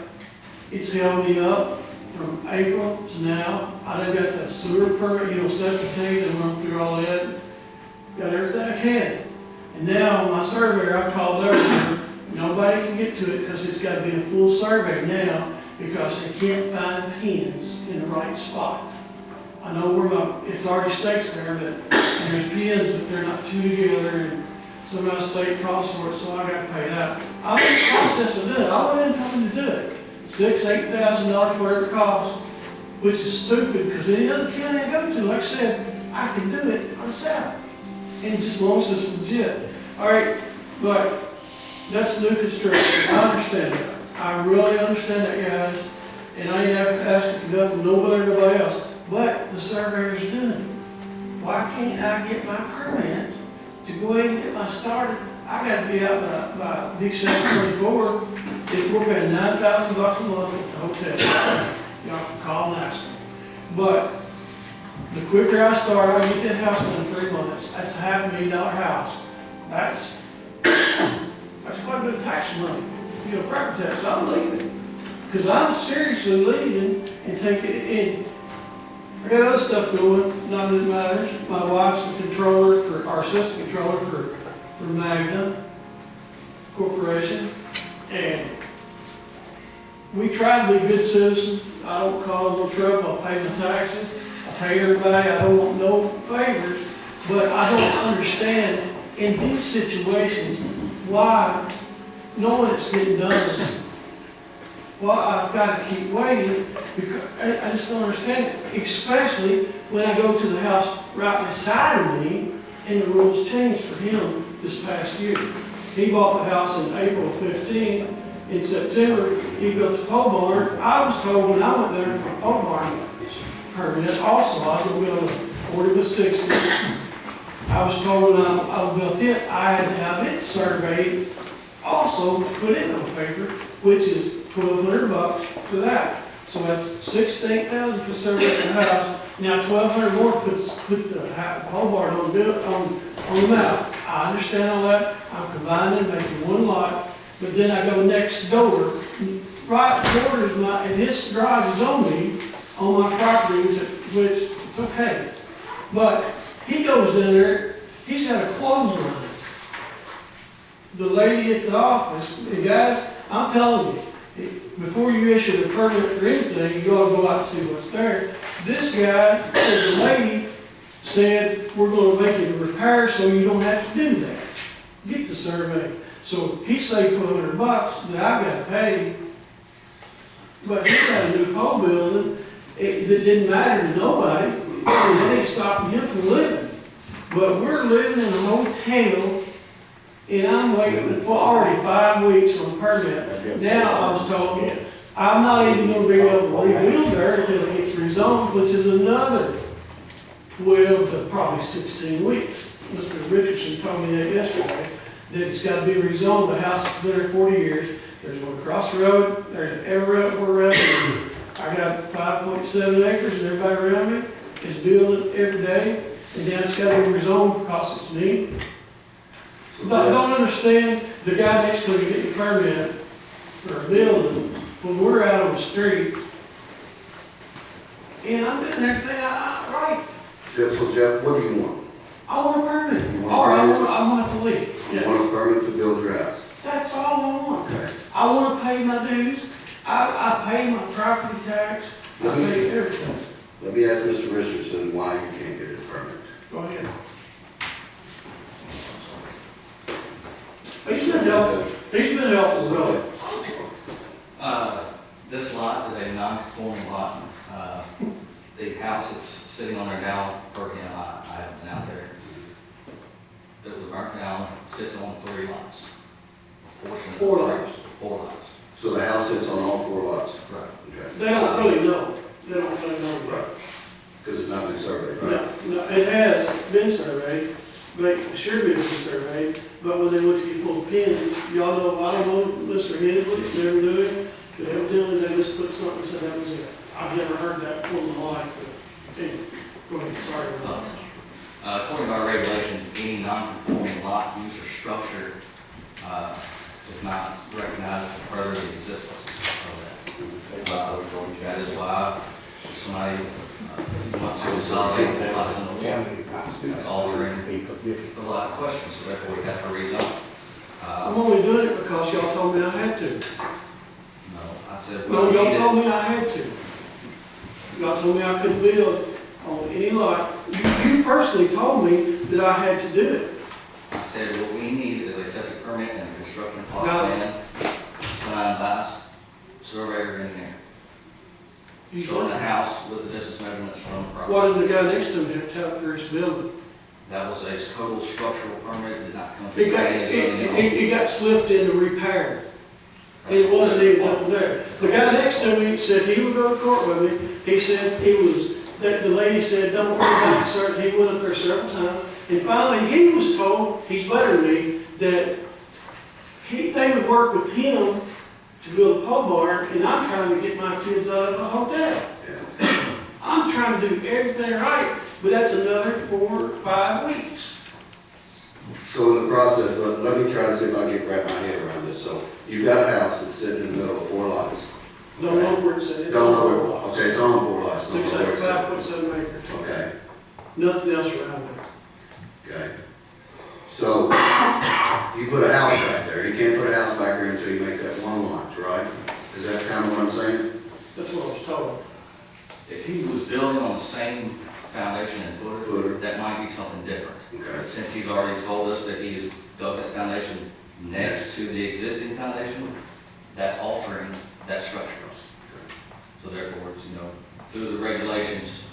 it's held me up from April to now. I done got the sewer permit, septic tank, and went through all that. Got everything I can. And now my surveyor, I've called everyone. Nobody can get to it because it's got to be a full survey now because they can't find pins in the right spot. I know where it's already stakes there, but there's pins, but they're not two together, and somehow state costs for it, so I got to pay that. I'm in the process of doing it. I went in telling them to do it. $6,000, $8,000, whatever it costs, which is stupid because any other county I go to, like I said, I can do it on the south. And just as long as it's legit. All right, but that's new construction. I understand that. I really understand that, guys. And I ain't have to ask for nothing, nobody or nobody else. But the surveyor's doing it. Why can't I get my permit to go ahead and get my started? I got to be out by December 24th. If we're paying $9,000 a month at the hotel, y'all can call and ask them. But the quicker I start, I get that house done in 3 months. That's a $500,000 house. That's quite a bit of tax money. Property tax. I'm leaving because I'm seriously leaving and taking it in. I got other stuff going, not that it matters. My wife's the controller for our assistant controller for Magna Corporation, and we try to be good citizens. I don't cause no trouble. I pay my taxes. I pay everybody. I don't want no favors, but I don't understand in these situations why knowing it's getting done. Well, I've got to keep waiting because I just don't understand it, especially when I go to the house right beside of me and the rules changed for him this past year. He bought the house in April 15. In September, he built the pole barn. I was told when I went there for a pole barn permit, also I was going to build a 40 by 60. I was told when I built it, I had to have it surveyed, also put it on paper, which is $1,200 for that. So that's $16,000 for surveying the house. Now, 1,200 more put the whole barn on the map. I understand all that, I'm combining, making one lot, but then I go next door, right borders my, and his drive is on me, on my property, which, it's okay. But he goes in there, he's got a clothesline. The lady at the office, and guys, I'm telling you, before you issue a permit for anything, you ought to go out and see what's there. This guy, the lady, said, we're gonna make it a repair so you don't have to do that. Get the survey. So he saved $1,200 that I gotta pay. But he got a new pole building, that didn't matter to nobody, and that ain't stopping him from living. But we're living in a hotel, and I'm waiting for already 5 weeks on a permit. Now, I was told, I'm not even gonna be able to rebuild there until it gets rezoned, which is another 12 to probably 16 weeks. Mr. Richardson told me that yesterday, that it's gotta be rezoned. The house has been there 40 years. There's one across the road, there's everywhere around me. I got 5.7 acres, and everybody around me is building every day. And now it's gotta be rezoned because it's me. But I don't understand the guy next to me getting a permit for a building when we're out on the street. And I'm doing everything right. Jeff, so Jeff, what do you want? I want a permit. You want a Or permit? I want to leave. You Yeah. want a permit to build your house? That's all I want. Okay. I want to pay my dues. I pay my property tax. I pay everything. Let me ask Mr. Richardson why you can't get a permit. Go ahead. He's been helpful. He's been helpful, really. This lot is a non-conforming lot. The house that's sitting on there now, or, you know, I haven't been out there. That was burnt down, sits on 3 lots. Portion of 4 three- lots. 4 lots. So the house sits on all 4 lots? Right. Okay. They don't really know. They don't really know. Right. Because it's not been surveyed, right? No, no, it has been surveyed, but it should have been surveyed, but when they went to get pulled pins, y'all know, I don't know, Mr. Hensley, never knew it, but evidently they just put something, and said that was it. I've never heard that before in my life, but, anyway, go ahead, sorry. According to our regulations, any non-conforming lot, use, or structure is not recognized to further the existence of that. That is why somebody wants to consolidate the lots into one. That's altering a lot of questions, so therefore we have to rezone. I'm only doing it because y'all told me I had to. No, I said, No, well, y'all told me I had to. Y'all told me I couldn't build on any lot. You personally told me that I had to do it. I said, what we need is a septic permit and a construction plot Got plan signed by surveyor and engineer. You Showing the told me. house with the distance measurements from the property. What did the guy next to me have to have for his building? That was a total structural permit, did not come It through. got, any zoning at all. it got slipped into repair. It wasn't even nothing there. The guy next to me said he would go to court with me. He said he was, that the lady said, don't worry about it, sir. He went up there several times. And finally, he was told, he's better than me, that they would work with him to build a pole barn, and I'm trying to get my kids out of a hotel. I'm trying to do everything right, but that's another 4 or 5 weeks. So in the process, let me try to see if I can wrap my head around this. So you've got a house that's sitting in the middle of 4 lots. Don't know where it's at. It's Don't on know 4 where, lots. okay, it's on 4 lots. Don't know where it's at. 5.7 acres. Okay, Nothing else around there. okay. So you put a house back there. You can't put a house back there until he makes that 1 lot, right? Is that kind of what I'm saying? That's what I was told. If he was building on the same foundation and Footer. footer, that might be something different. Okay. But since he's already told us that he's dug that foundation next to the existing foundation, that's altering that structure. So therefore, it's, through the regulations,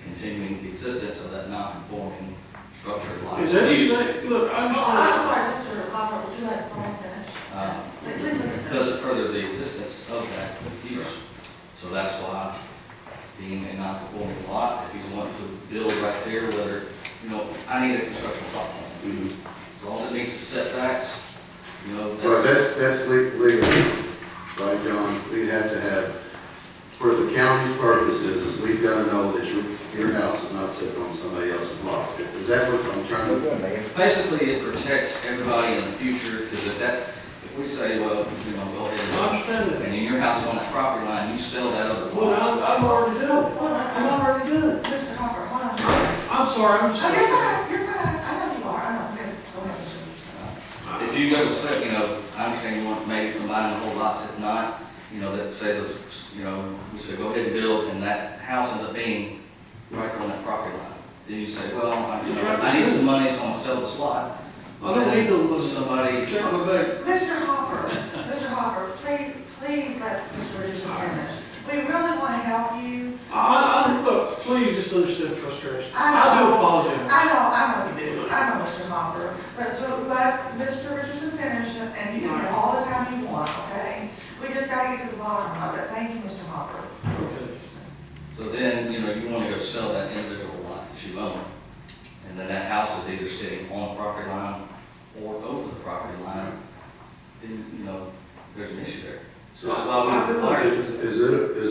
continuing the existence of that non-conforming structure of Is life use, everything, look, I I'm understand. sorry, Mr. Hopper, would you like to finish? doesn't further the existence of that use. So that's why, being a non-conforming lot, if he's wanting to build right there, whether, I need a construction plot plan. As long as it meets the setbacks, Well, that's legal, right, John? We have to have, for the county's purposes, we've got to know that your house is not sitting on somebody else's lot. Is that what I'm trying to do? Basically, it protects everybody in the future, because if we say, well, you know, go I ahead understand that. and your house is on that property line, you sell that other Well, lot. I'm already doing it. I'm already doing it. Mr. Hopper, hold on. I'm sorry, I'm just. Oh, you're fine, you're fine. I know you are, I know. Okay, go ahead, Mr. If you go to set, you know, I understand you want maybe combine the whole lots, if not, you know, that say, you know, we say, go ahead and build, and that house ends up being right on that property line. Then you say, well, I need some money, so I'm gonna sell this lot. I don't need no money. Somebody, Check my bank. Mr. Hopper, please let Mr. Richardson finish. We really want to help you. Look, please just understand frustration. I I do know. apologize. I know you do. I know, Mr. Hopper. But to let Mr. Richardson finish, and you can have all the time you want, okay? We just gotta get to the bottom of it. Thank you, Mr. Hopper. Okay. so then, you know, you wanna go sell that individual lot that you own. And then that house is either sitting on the property line or over the property line, then, you know, there's an issue there. So that's why we require it. Is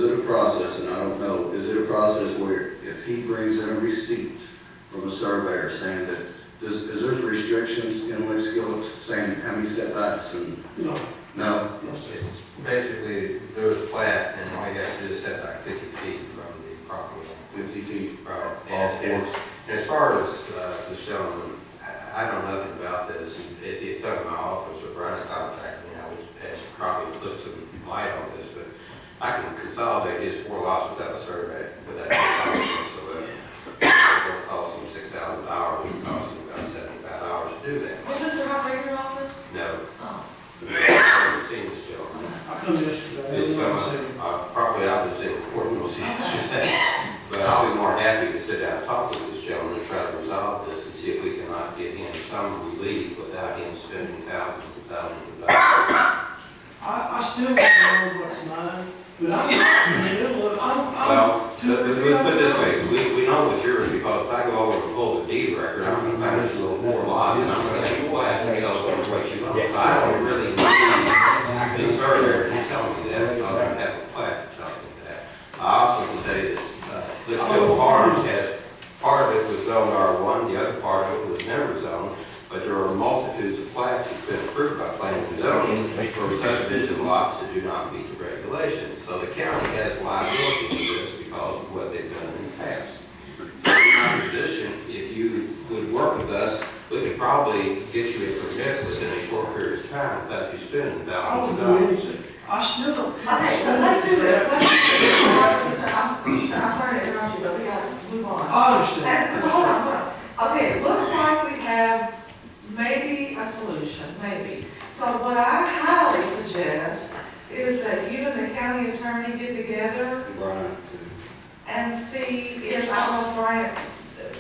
it a process, and I don't know, is it a process where if he brings in a receipt from a surveyor saying that, is there restrictions in Lake Skillet saying how many setbacks and? No. No? It's basically, there was a plat, and all you have to do is set back 50 feet from the property line. 50 feet. Right. All And fours. as far as this gentleman, I know nothing about this. If you come to my office or Brian contacted me, I would probably put some light on this, but I can consolidate his 4 lots without a survey, without a survey, so that it will cost him $6,000, it would cost him about $75 to do that. Was Mr. Hopper in your office? No. Oh. I've never seen this gentleman. I come yesterday. It's probably I was in court most yesterday, but I'll be more happy to sit down and talk with this gentleman and try to resolve this and see if we cannot get him some relief without him spending thousands and thousands of dollars. I still don't know what's mine, but Well, put it this way, we know what's yours because if I go over and pull the deed record, I'm going to find this little 4 lots and I'm going to get you class and tell us what you know. So I don't really need the surveyor to tell me that because I have a plat to tell me that. I also can tell you that Fiscal Farms has, part of it was zoned R1, the other part of it was never zoned, but there are multitudes of plats that's been approved by planning and zoning for subdivision lots that do not meet the regulations. So the county has liability for this because of what they've done in the past. So in my position, if you would work with us, we could probably get you a permit within a short period of time without you spending thousands of dollars. I still don't. Okay, but let's do this. I'm sorry to interrupt you, but we gotta move on. I understand. And, hold on. Okay, it looks like we have maybe a solution, maybe. So what I highly suggest is that you and the county attorney get together Brian, and see if, I don't know if Brian,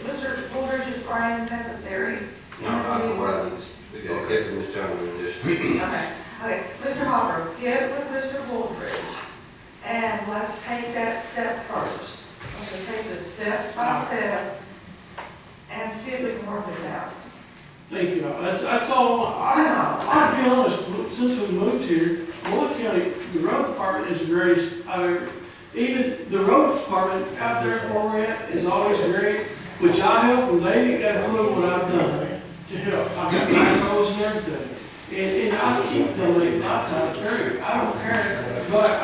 Mr. Bullitt, is Brian necessary? No, not what I need to get from this gentleman in addition. Okay, Mr. Hopper, get with Mr. Bullitt and let's take that step first. Let's just take this step by step and see if we can work this out. Thank you. That's all. I'll be honest, since we moved here, Bullitt County, the road department is the greatest I've ever, even the road department out there where we're at is always great, which I help when they approve what I've done to help. I've got macros and everything. And I keep donating my time, period. I don't care, but I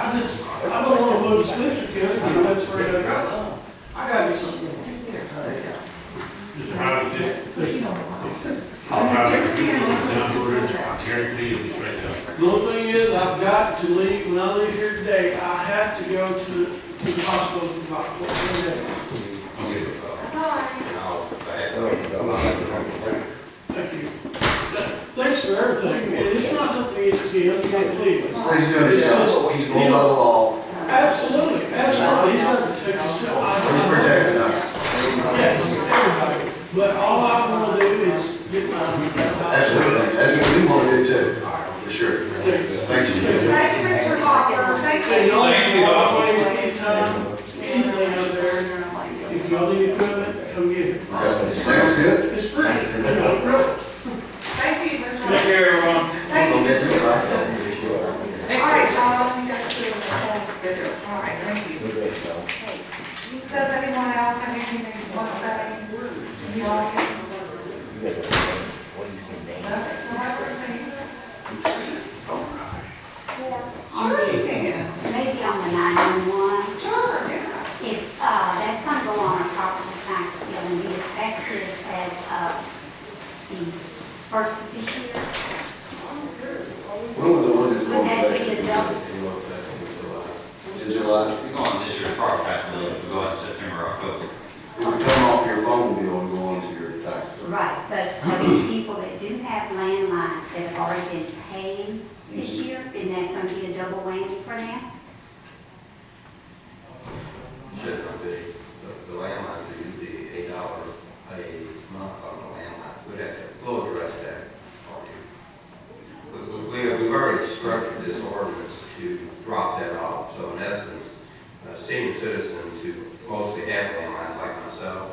don't want to move to Spencer County because that's where I go. I gotta do something. Mr. Howard, I guarantee you'll be straightened out. The only thing is, I've got to leave, when I leave here today, I have to go to the hospital for about 14 days. That's all right. Thank you. Thanks for everything. It's not nothing against him, please. he's doing his job, he's going by the law, Absolutely, absolutely. He's going to protect himself. he's protecting us. Yes, everybody. But all I want to do is get my. Absolutely, that's what we want to do too, for sure. Thank you. Thank you, Mr. Hopper. Thank Hey, you. y'all, always, anytime, anything out there, if y'all need equipment, come get it. Sounds good. It's free. Thank you, Mr. Hopper. Thank you, everyone. Thank you, Okay, Mr. right. Hopper. All right, John, you got to do the whole schedule. All right, thank you. Does anyone else have anything first of this year. When was the ordinance Would going that back? be a double? In July? You're going this year's property tax bill, to go out in September, or October. It would come off your phone bill and go onto your tax bill. Right, but for the people that do have landlines that have already been paying this year, isn't that gonna be a double whammy for them? Should not be. The landlines are usually $8 a month on the landline. We'd have to, we'll address that for you. We've already structured this ordinance to drop that off. So in essence, senior citizens who mostly have landlines like myself,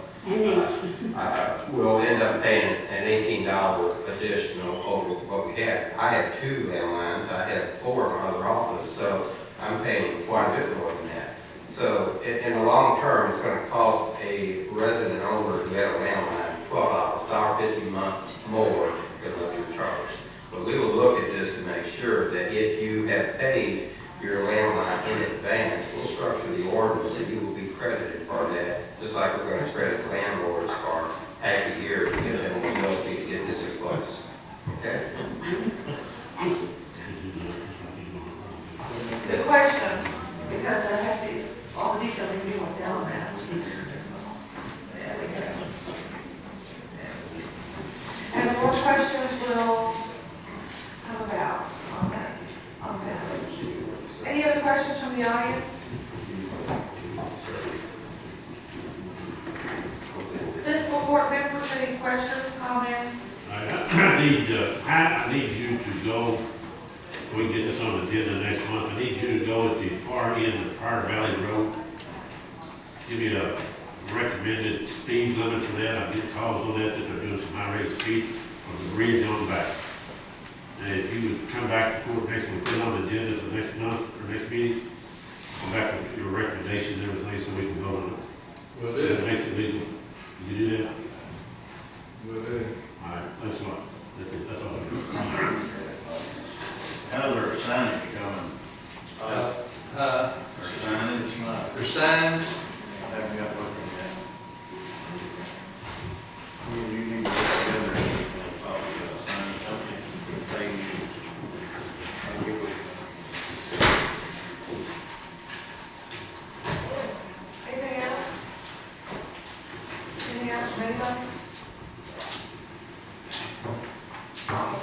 will end up paying an $18 additional over what we had. I have 2 landlines. I have 4 in my other office, so I'm paying quite a bit more than that. So in the long term, it's going to cost a resident owner who had a landline $12, $1.50 a month more than what you're charged. But we will look at this to make sure that if you have paid your landline in advance, we'll structure the ordinance that you will be credited for that, just like we're going to credit landlords for half a year to give them the ability to get this in place. Okay? Good question, because there has to be all the details if you want to tell them that. There we go. And more questions will come about on that. Any other questions from the audience? Fiscal court members, any questions, comments? I need you to go, we can get this on the agenda next month, I need you to go at the far end of Carter Valley Road. Give me a recommended speed limit for that. I'm getting calls on that they're doing some high rate of speed on the bridge on the back. And if you would come back to court next week, put it on the agenda for next month or next meeting, come back with your recommendations and everything so we can vote on it. Will That makes it legal. Can you do that? Will do. All right, that's all. That's all. How's our signage coming? Our signage? Our signs? I haven't got working yet. You need to get together and talk to the sign company. I'll get with Anything else? Anything else from anybody?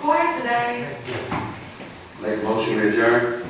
Quiet today. Make a motion to adjourn?